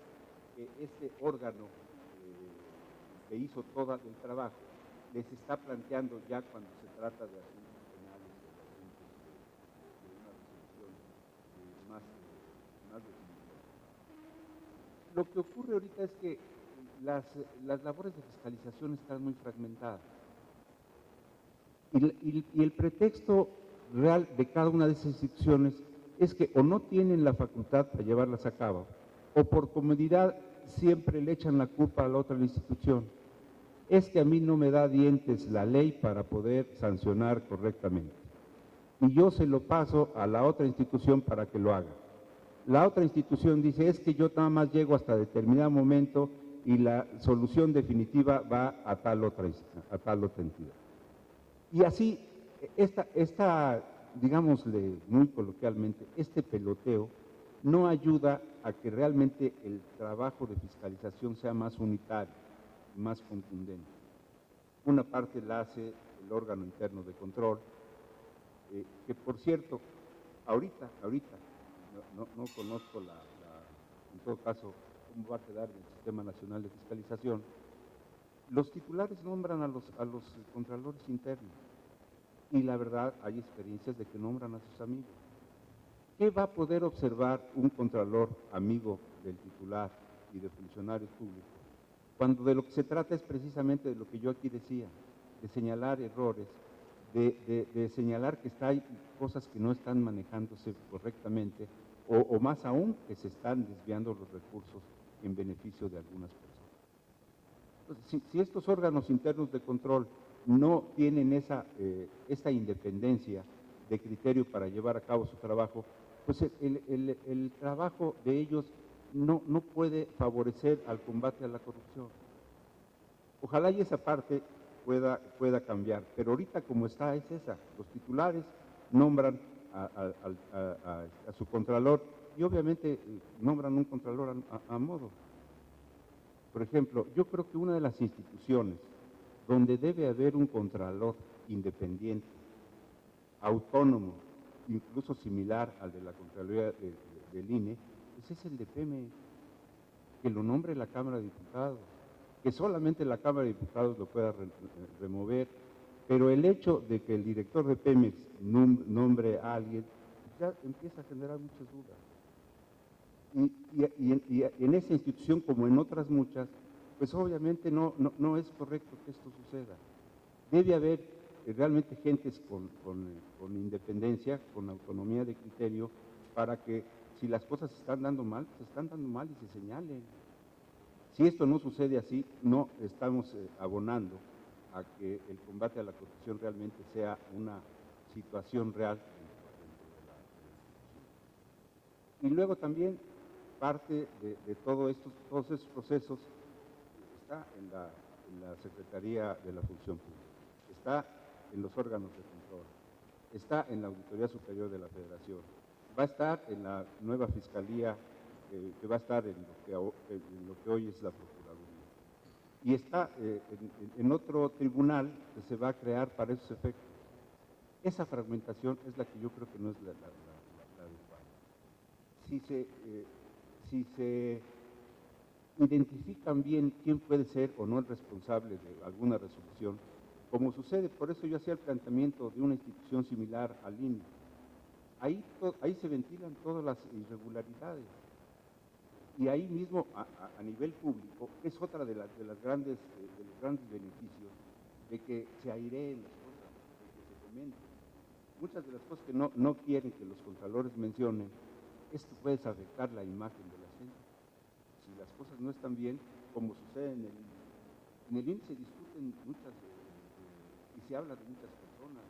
Speaker 3: que este órgano que hizo todo el trabajo les está planteando ya cuando se trata de asuntos penales o de asuntos de una resolución más definitiva. Lo que ocurre ahorita es que las labores de fiscalización están muy fragmentadas y el pretexto real de cada una de esas instituciones es que o no tienen la facultad para llevarlas a cabo, o por comodidad siempre le echan la culpa a la otra institución. Es que a mí no me da dientes la ley para poder sancionar correctamente. Y yo se lo paso a la otra institución para que lo haga. La otra institución dice, es que yo nada más llego hasta determinado momento y la solución definitiva va a tal otra entidad. Y así, digámosle muy coloquialmente, este peloteo no ayuda a que realmente el trabajo de fiscalización sea más unitario, más contundente. Una parte la hace el órgano interno de control, que por cierto, ahorita no conozco en todo caso, cómo va a quedar el Sistema Nacional de Fiscalización. Los titulares nombran a los contralores internos y la verdad hay experiencias de que nombran a sus amigos. ¿Qué va a poder observar un contralor amigo del titular y de funcionarios públicos cuando de lo que se trata es precisamente de lo que yo aquí decía, de señalar errores, de señalar que hay cosas que no están manejándose correctamente o más aún que se están desviando los recursos en beneficio de algunas personas? Entonces, si estos órganos internos de control no tienen esta independencia de criterio para llevar a cabo su trabajo, pues el trabajo de ellos no puede favorecer al combate a la corrupción. Ojalá y esa parte pueda cambiar, pero ahorita como está es esa, los titulares nombran a su contralor y obviamente nombran un contralor a modo. Por ejemplo, yo creo que una de las instituciones donde debe haber un contralor independiente, autónomo, incluso similar al de la Contraloría del INE, pues es el de Pemex, que lo nombre la Cámara de Diputados, que solamente la Cámara de Diputados lo pueda remover, pero el hecho de que el director de Pemex nombre a alguien, ya empieza a generar muchas dudas. Y en esa institución, como en otras muchas, pues obviamente no es correcto que esto suceda. Debe haber realmente gentes con independencia, con autonomía de criterio, para que si las cosas se están dando mal y se señalen. Si esto no sucede así, no estamos abonando a que el combate a la corrupción realmente sea una situación real dentro de la institución. Y luego también parte de todos esos procesos está en la Secretaría de la Función Pública, está en los órganos de control, está en la Auditoría Superior de la Federación, va a estar en la nueva Fiscalía, que va a estar en lo que hoy es la Procuraduría. Y está en otro tribunal que se va a crear para esos efectos. Esa fragmentación es la que yo creo que no es la adecuada. si se identifican bien quién puede ser o no el responsable de alguna resolución, como sucede, por eso yo hacía el planteamiento de una institución similar al INE. Ahí se ventilan todas las irregularidades. Y ahí mismo, a nivel público, es otra de los grandes beneficios de que se aireen las cosas, de que se comenten. Muchas de las cosas que no quieren que los contralores mencionen, esto puede afectar la imagen de la gente. Si las cosas no están bien, como sucede en el INE se discuten muchas, y se habla de muchas personas,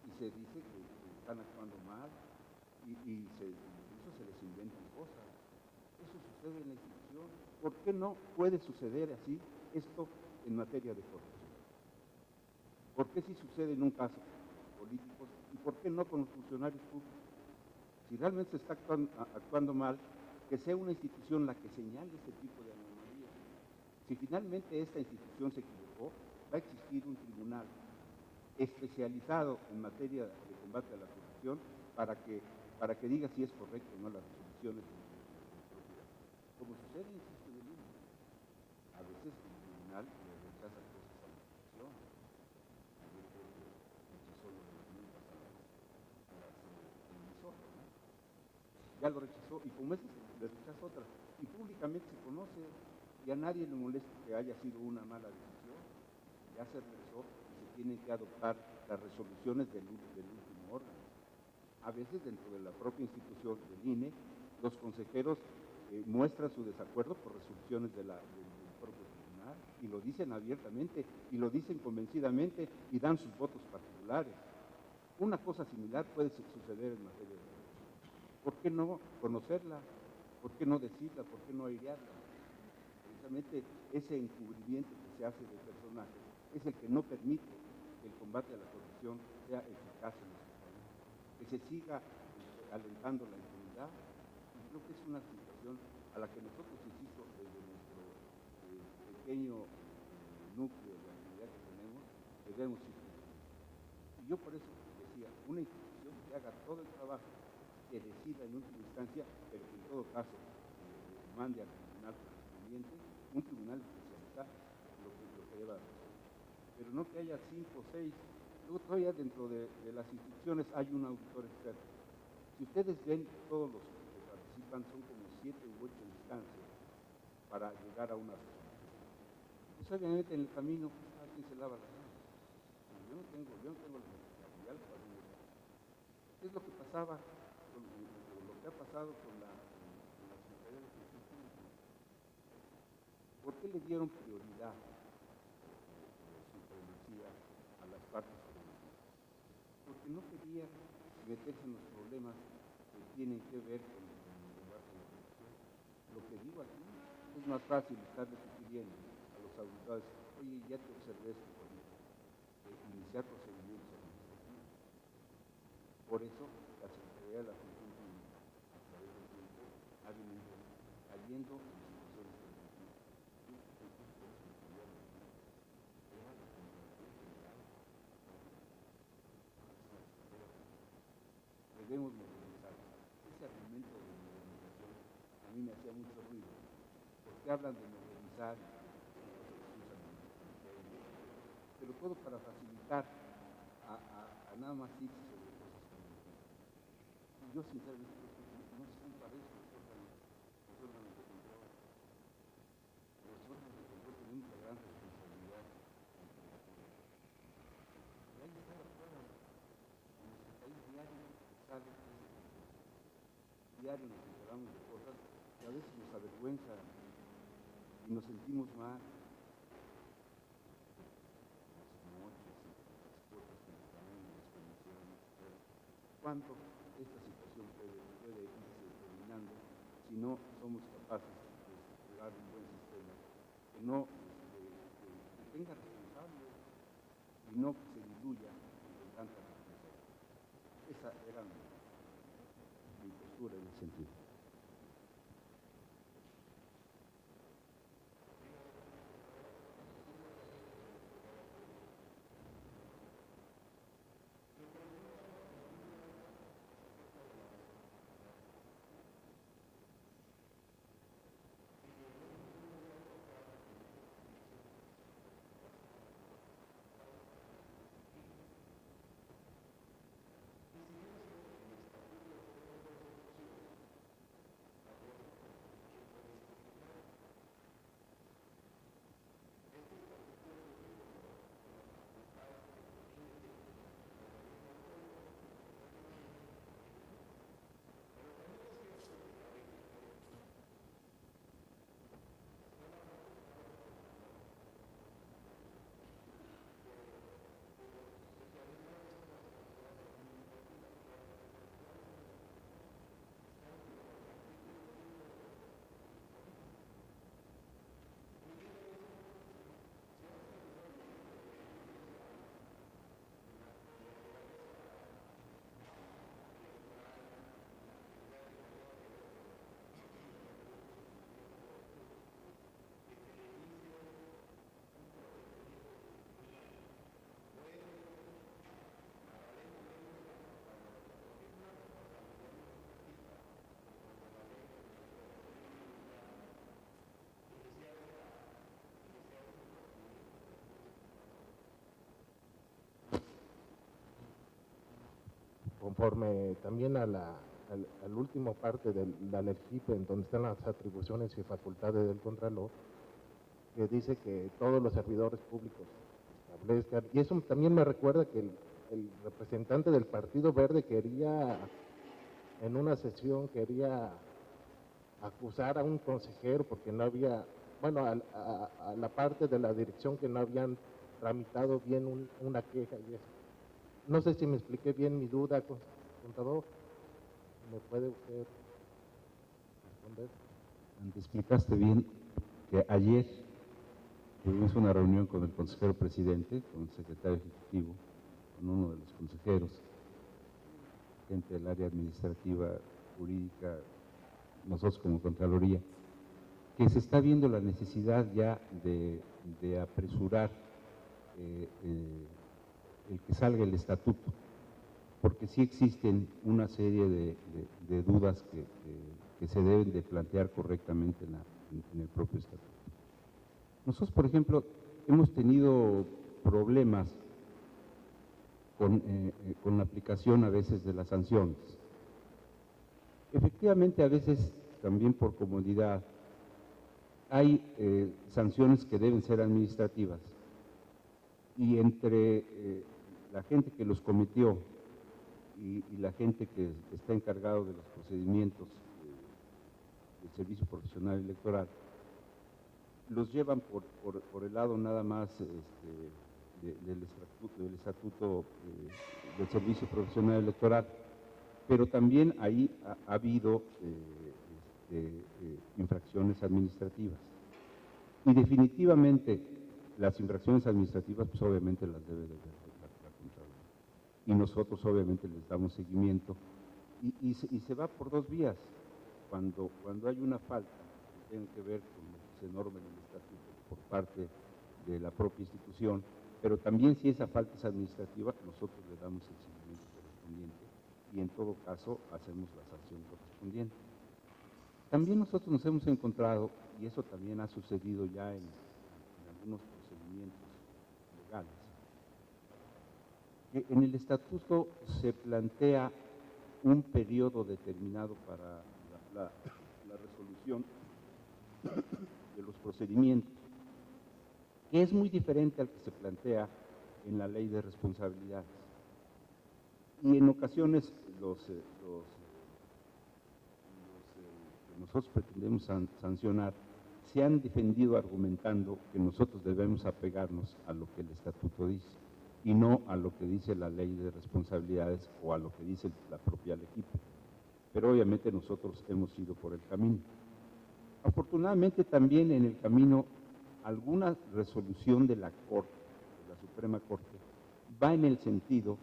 Speaker 3: y se dice que están actuando mal, y incluso se les inventan cosas. Eso sucede en la institución. ¿Por qué no puede suceder así esto en materia de corrupción? ¿Por qué si sucede en un caso político y por qué no con los funcionarios públicos? Si realmente se está actuando mal, que sea una institución la que señale este tipo de anomalías. Si finalmente esta institución se equivocó, va a existir un tribunal especializado en materia de combate a la corrupción para que diga si es correcto o no las resoluciones de autoridad. Como sucede, insisto, en el INE. A veces el tribunal le rechaza cosas a la institución. Yo creo que rechazó lo de las multas a las televisoras, ¿no? Ya lo rechazó, y como ese le rechaza otras, y públicamente se conoce, y a nadie le molesta que haya sido una mala decisión. Ya se regresó y se tienen que adoptar las resoluciones del último órgano. A veces dentro de la propia institución del INE, los consejeros muestran su desacuerdo por resoluciones del propio tribunal, y lo dicen abiertamente, y lo dicen convencidamente, y dan sus votos particulares. Una cosa similar puede suceder en materia de corrupción. ¿Por qué no conocerla? ¿Por qué no decirla? ¿Por qué no airearla? Precisamente ese encubrimiento que se hace de personajes es el que no permite que el combate a la corrupción sea eficaz en nuestro país. Que se siga alentando la impunidad, y creo que es una situación a la que nosotros, insisto, desde nuestro pequeño núcleo de actividad que tenemos, debemos ir. Y yo por eso decía, una institución que haga todo el trabajo, que decida en última instancia, pero que en todo caso mande al tribunal correspondiente, un tribunal especializado, lo que deba resolver. Pero no que haya 5 o 6. Luego todavía dentro de las instituciones hay un auditor externo. Si ustedes ven, todos los que participan son como 7 u 8 instancias para llegar a una resolución. Pues obviamente en el camino, cada quien se lava las manos. Yo no tengo la responsabilidad para uno. ¿Qué es lo que pasaba, lo que ha pasado con la Secretaría de Función Pública? ¿Por qué le dieron prioridad supremacía a las partes políticas? Porque no quería meterse en los problemas que tienen que ver con el combate a la corrupción. Lo que digo aquí es más fácil estarle sugiriendo a los auditores, oye, ya te observé esto por iniciar procedimientos administrativos. Por eso la Secretaría de la Función Pública, a través del tiempo, ha venido cayendo en situaciones de corrupción. Debemos modernizar. Ese argumento de modernización a mí me hacía mucho ruido, porque hablan de modernizar, pero todo para facilitar a nada más irse sobre cosas como yo sinceramente no estoy para eso los órganos de control. Los órganos de control tenemos la gran responsabilidad ante la población. Y ahí está la prueba. En nuestro país diario sale ese proceso. Diario nos enteramos de cosas que a veces nos avergüenzan y nos sentimos mal. ¿Cuánto esta situación puede irse terminando si no somos capaces de crear un buen sistema que tenga responsables y no que se diluya con tanta responsabilidad? Esa era mi postura en ese sentido.
Speaker 4: conforme también al último parte de la LEGIP, en donde están las atribuciones y facultades del Contralor, que dice que todos los servidores públicos establezcan, y eso también me recuerda que el representante del Partido Verde quería, en una sesión, quería acusar a un consejero porque no había, bueno, a la parte de la dirección que no habían tramitado bien una queja y eso. No sé si me expliqué bien mi duda, contador. ¿Me puede usted responder?
Speaker 3: Te explicaste bien que ayer tuvimos una reunión con el consejero presidente, con el secretario ejecutivo, con uno de los consejeros, gente del área administrativa, jurídica, nosotros como Contraloría, que se está viendo la necesidad ya de apresurar el que salga el estatuto, porque sí existen una serie de dudas que se deben de plantear correctamente en el propio estatuto. Nosotros, por ejemplo, hemos tenido problemas con la aplicación a veces de las sanciones. Efectivamente, a veces también por comodidad hay sanciones que deben ser administrativas y entre la gente que los cometió y la gente que está encargado de los procedimientos del Servicio Profesional Electoral, los llevan por el lado nada más del estatuto del Servicio Profesional Electoral, pero también ahí ha habido infracciones administrativas. Y definitivamente las infracciones administrativas, pues obviamente las debe de ver la Contraloría. Y nosotros obviamente les damos seguimiento y se va por dos vías. Cuando hay una falta que tiene que ver con lo que se norma en el estatuto por parte de la propia institución, pero también si esa falta es administrativa, nosotros le damos el seguimiento correspondiente y en todo caso hacemos la sanción correspondiente. También nosotros nos hemos encontrado, y eso también ha sucedido ya en algunos procedimientos legales, que en el estatuto se plantea un periodo determinado para la resolución de los procedimientos, que es muy diferente al que se plantea en la ley de responsabilidades. Y en ocasiones los que nosotros pretendemos sancionar se han defendido argumentando que nosotros debemos apegarnos a lo que el estatuto dice y no a lo que dice la ley de responsabilidades o a lo que dice la propia LEGIP. Pero obviamente nosotros hemos ido por el camino. Afortunadamente también en el camino alguna resolución de la Corte, de la Suprema Corte, va en el sentido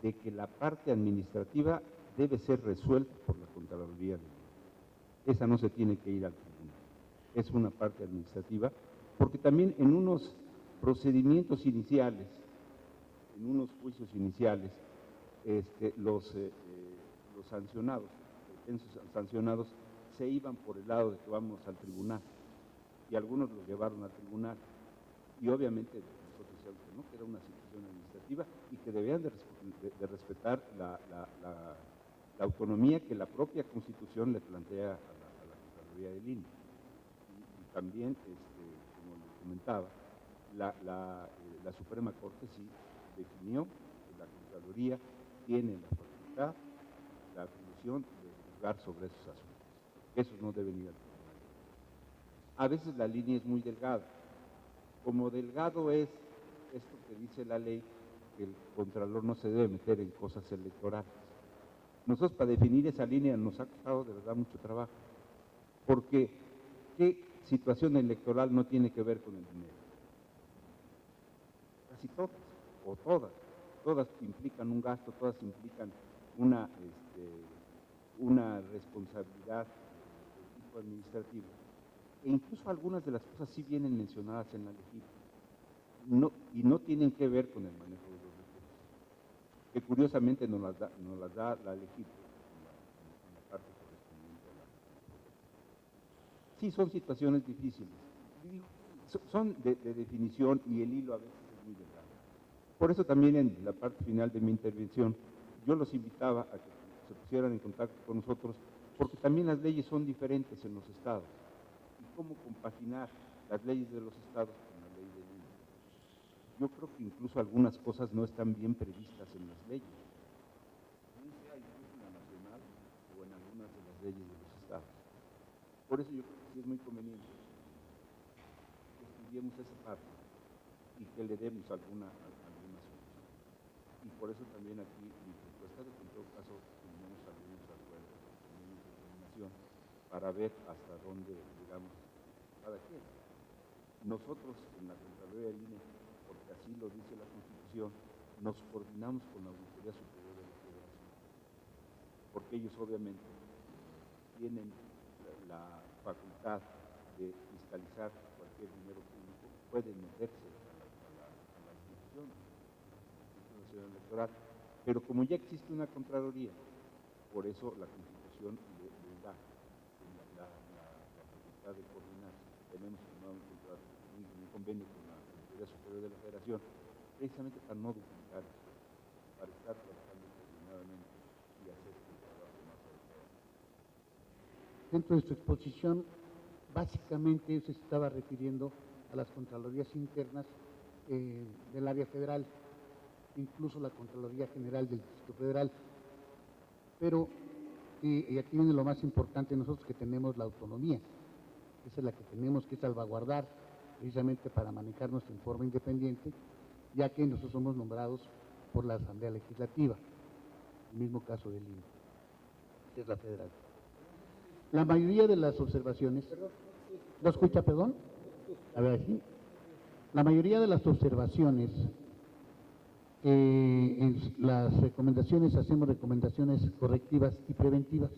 Speaker 3: de que la parte administrativa debe ser resuelta por la Contraloría de Ley. Esa no se tiene que ir al tribunal, es una parte administrativa, porque también en unos procedimientos iniciales, en unos juicios iniciales, los sancionados se iban por el lado de que vamos al tribunal, y algunos los llevaron al tribunal, y obviamente nosotros decíamos que no, que era una situación administrativa y que debían de respetar la autonomía que la propia Constitución le plantea a la Contraloría del INE. Y también, como les comentaba, la Suprema Corte sí definió que la Contraloría tiene la facultad, la atribución de juzgar sobre esos asuntos. Esos no deben ir al tribunal. A veces la línea es muy delgada. Como delgado es esto que dice la ley, que el Contralor no se debe meter en cosas electorales. Nosotros para definir esa línea nos ha costado de verdad mucho trabajo, porque ¿qué situación electoral no tiene que ver con el dinero? Casi todas, o todas implican un gasto, todas implican una responsabilidad de tipo administrativo. E incluso algunas de las cosas sí vienen mencionadas en la LEGIP, y no tienen que ver con el manejo de los recursos, que curiosamente nos las da la LEGIP en la parte correspondiente a la. Sí, son situaciones difíciles, son de definición y el hilo a veces es muy delgado. Por eso también en la parte final de mi intervención yo los invitaba a que se pusieran en contacto con nosotros, porque también las leyes son diferentes en los estados. ¿Y cómo compaginar las leyes de los estados con la ley del INE? Yo creo que incluso algunas cosas no están bien previstas en las leyes, bien sea incluso en la nacional o en algunas de las leyes de los estados. Por eso yo creo que sí es muy conveniente que estudiemos esa parte y que le demos alguna solución. Y por eso también aquí mi propuesta de que en todo caso tenemos algunos acuerdos, alguna determinación para ver hasta dónde llegamos cada quien. Nosotros en la Contraloría del INE, porque así lo dice la Constitución, nos coordinamos con la Auditoría Superior de la Federación, porque ellos obviamente tienen la facultad de fiscalizar cualquier dinero público, pueden meterse a la institución electoral, pero como ya existe una Contraloría, por eso la Constitución le da la facultad de coordinarse. Tenemos un convenio con la Auditoría Superior de la Federación, precisamente para no duplicar, para estar trabajando coordinadamente y hacer un trabajo más adecuado.
Speaker 5: Dentro de su exposición, básicamente se estaba refiriendo a las Contralorías internas del área federal, incluso la Contraloría General del Distrito Federal. Pero, y aquí viene lo más importante, nosotros que tenemos la autonomía, esa es la que tenemos que salvaguardar precisamente para manejarnos en forma independiente, ya que nosotros somos nombrados por la Asamblea Legislativa, el mismo caso del INE, que es la federal. La mayoría de las observaciones, ¿no escucha, perdón? A ver, aquí. La mayoría de las observaciones, en las recomendaciones hacemos recomendaciones correctivas y preventivas.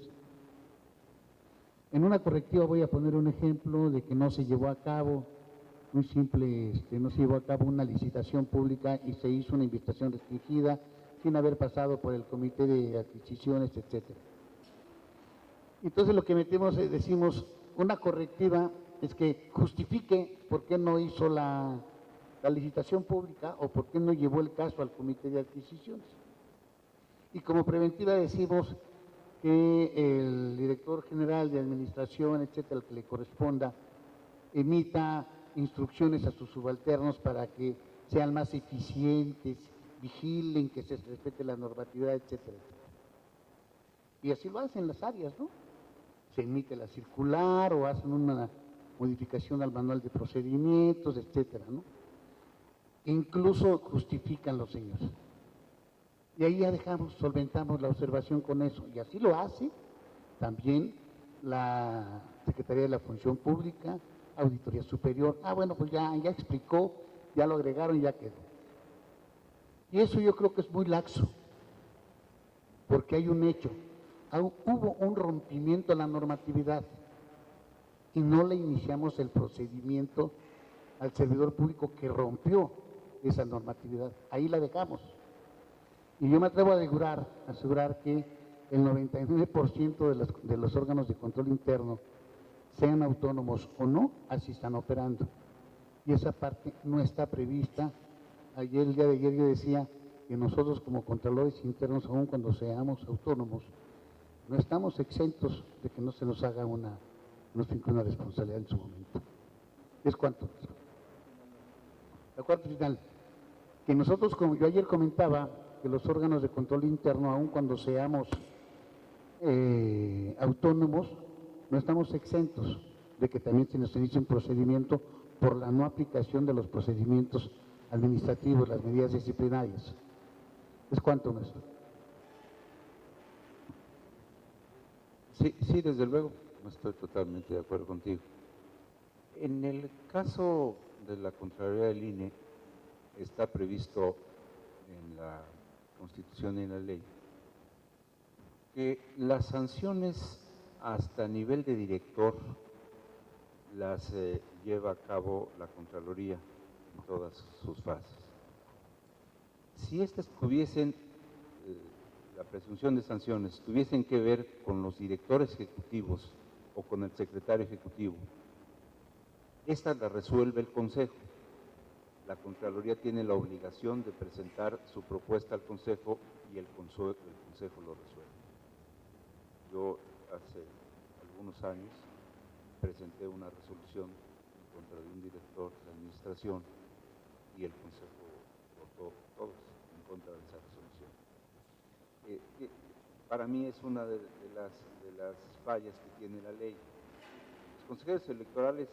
Speaker 5: En una correctiva voy a poner un ejemplo de que no se llevó a cabo, muy simple, no se llevó a cabo una licitación pública y se hizo una invitación restringida sin haber pasado por el comité de adquisiciones, etcétera. Entonces lo que metemos, decimos, una correctiva es que justifique por qué no hizo la licitación pública o por qué no llevó el caso al comité de adquisiciones. Y como preventiva decimos que el director general de administración, etcétera, al que le corresponda, emita instrucciones a sus subalternos para que sean más eficientes, vigilen que se respete la normatividad, etcétera, etcétera. Y así lo hacen las áreas, ¿no? Se emite la circular o hacen una modificación al manual de procedimientos, etcétera, ¿no? Incluso justifican los señores. Y ahí ya dejamos, solventamos la observación con eso. Y así lo hace también la Secretaría de la Función Pública, Auditoría Superior. Bueno, pues ya explicó, ya lo agregaron, ya quedó. Y eso yo creo que es muy laxo, porque hay un hecho. Hubo un rompimiento de la normatividad y no le iniciamos el procedimiento al servidor público que rompió esa normatividad. Ahí la dejamos. Y yo me atrevo a asegurar que el 99% de los órganos de control interno, sean autónomos o no, así están operando. Y esa parte no está prevista. El día de ayer yo decía que nosotros como contralores internos, aun cuando seamos autónomos, no estamos exentos de que no se nos haga una responsabilidad en su momento. ¿Es cuánto? La cuarta final, que nosotros, como yo ayer comentaba, que los órganos de control interno, aun cuando seamos autónomos, no estamos exentos de que también se nos inicie un procedimiento por la no aplicación de los procedimientos administrativos, las medidas disciplinarias. ¿Es cuánto, maestro?
Speaker 3: Sí, desde luego, estoy totalmente de acuerdo contigo. En el caso de la Contraloría del INE, está previsto en la Constitución y en la ley que las sanciones hasta nivel de director las lleva a cabo la Contraloría en todas sus fases. Si estas tuviesen, la presunción de sanciones, tuviesen que ver con los directores ejecutivos o con el secretario ejecutivo, esta la resuelve el Consejo. la Contraloría tiene la obligación de presentar su propuesta al Consejo y el Consejo lo resuelve. Yo hace algunos años presenté una resolución en contra de un director de administración y el Consejo votó todos en contra de esa resolución. Para mí es una de las fallas que tiene la ley. Los consejeros electorales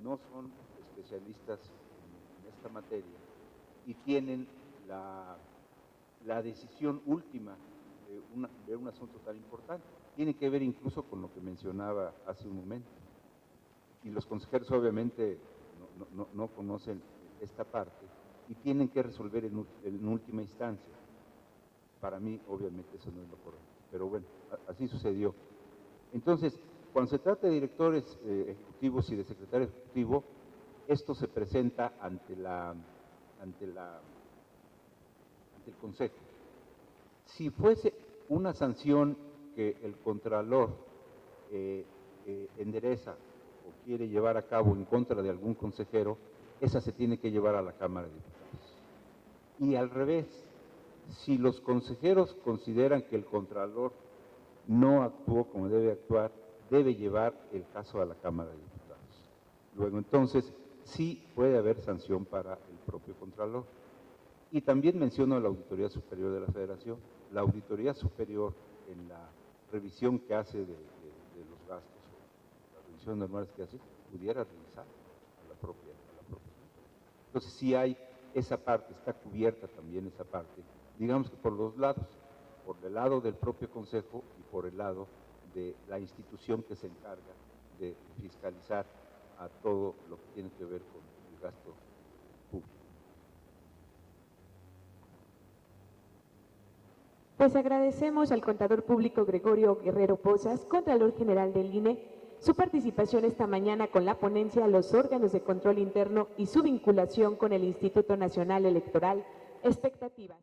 Speaker 3: no son especialistas en esta materia y tienen la decisión última de un asunto tan importante. Tiene que ver incluso con lo que mencionaba hace un momento. Y los consejeros obviamente no conocen esta parte y tienen que resolver en última instancia. Para mí, obviamente, eso no es lo correcto. Pero bueno, así sucedió. Entonces, cuando se trata de directores ejecutivos y de secretario ejecutivo, esto se presenta ante el Consejo. Si fuese una sanción que el Contralor endereza o quiere llevar a cabo en contra de algún consejero, esa se tiene que llevar a la Cámara de Diputados. Y al revés, si los consejeros consideran que el Contralor no actuó como debe actuar, debe llevar el caso a la Cámara de Diputados. Luego, entonces, sí puede haber sanción para el propio Contralor. Y también menciono la Auditoría Superior de la Federación. La Auditoría Superior, en la revisión que hace de los gastos, las revisiones normales que hace, pudiera revisar a la propia. Entonces, sí hay esa parte, está cubierta también esa parte, digamos que por los lados, por el lado del propio Consejo y por el lado de la institución que se encarga de fiscalizar a todo lo que tiene que ver con el gasto público.
Speaker 1: Pues agradecemos al contador público Gregorio Guerrero Pozas, Contralor General del INE, su participación esta mañana con la ponencia Los órganos de control interno y su vinculación con el Instituto Nacional Electoral. Expectativas.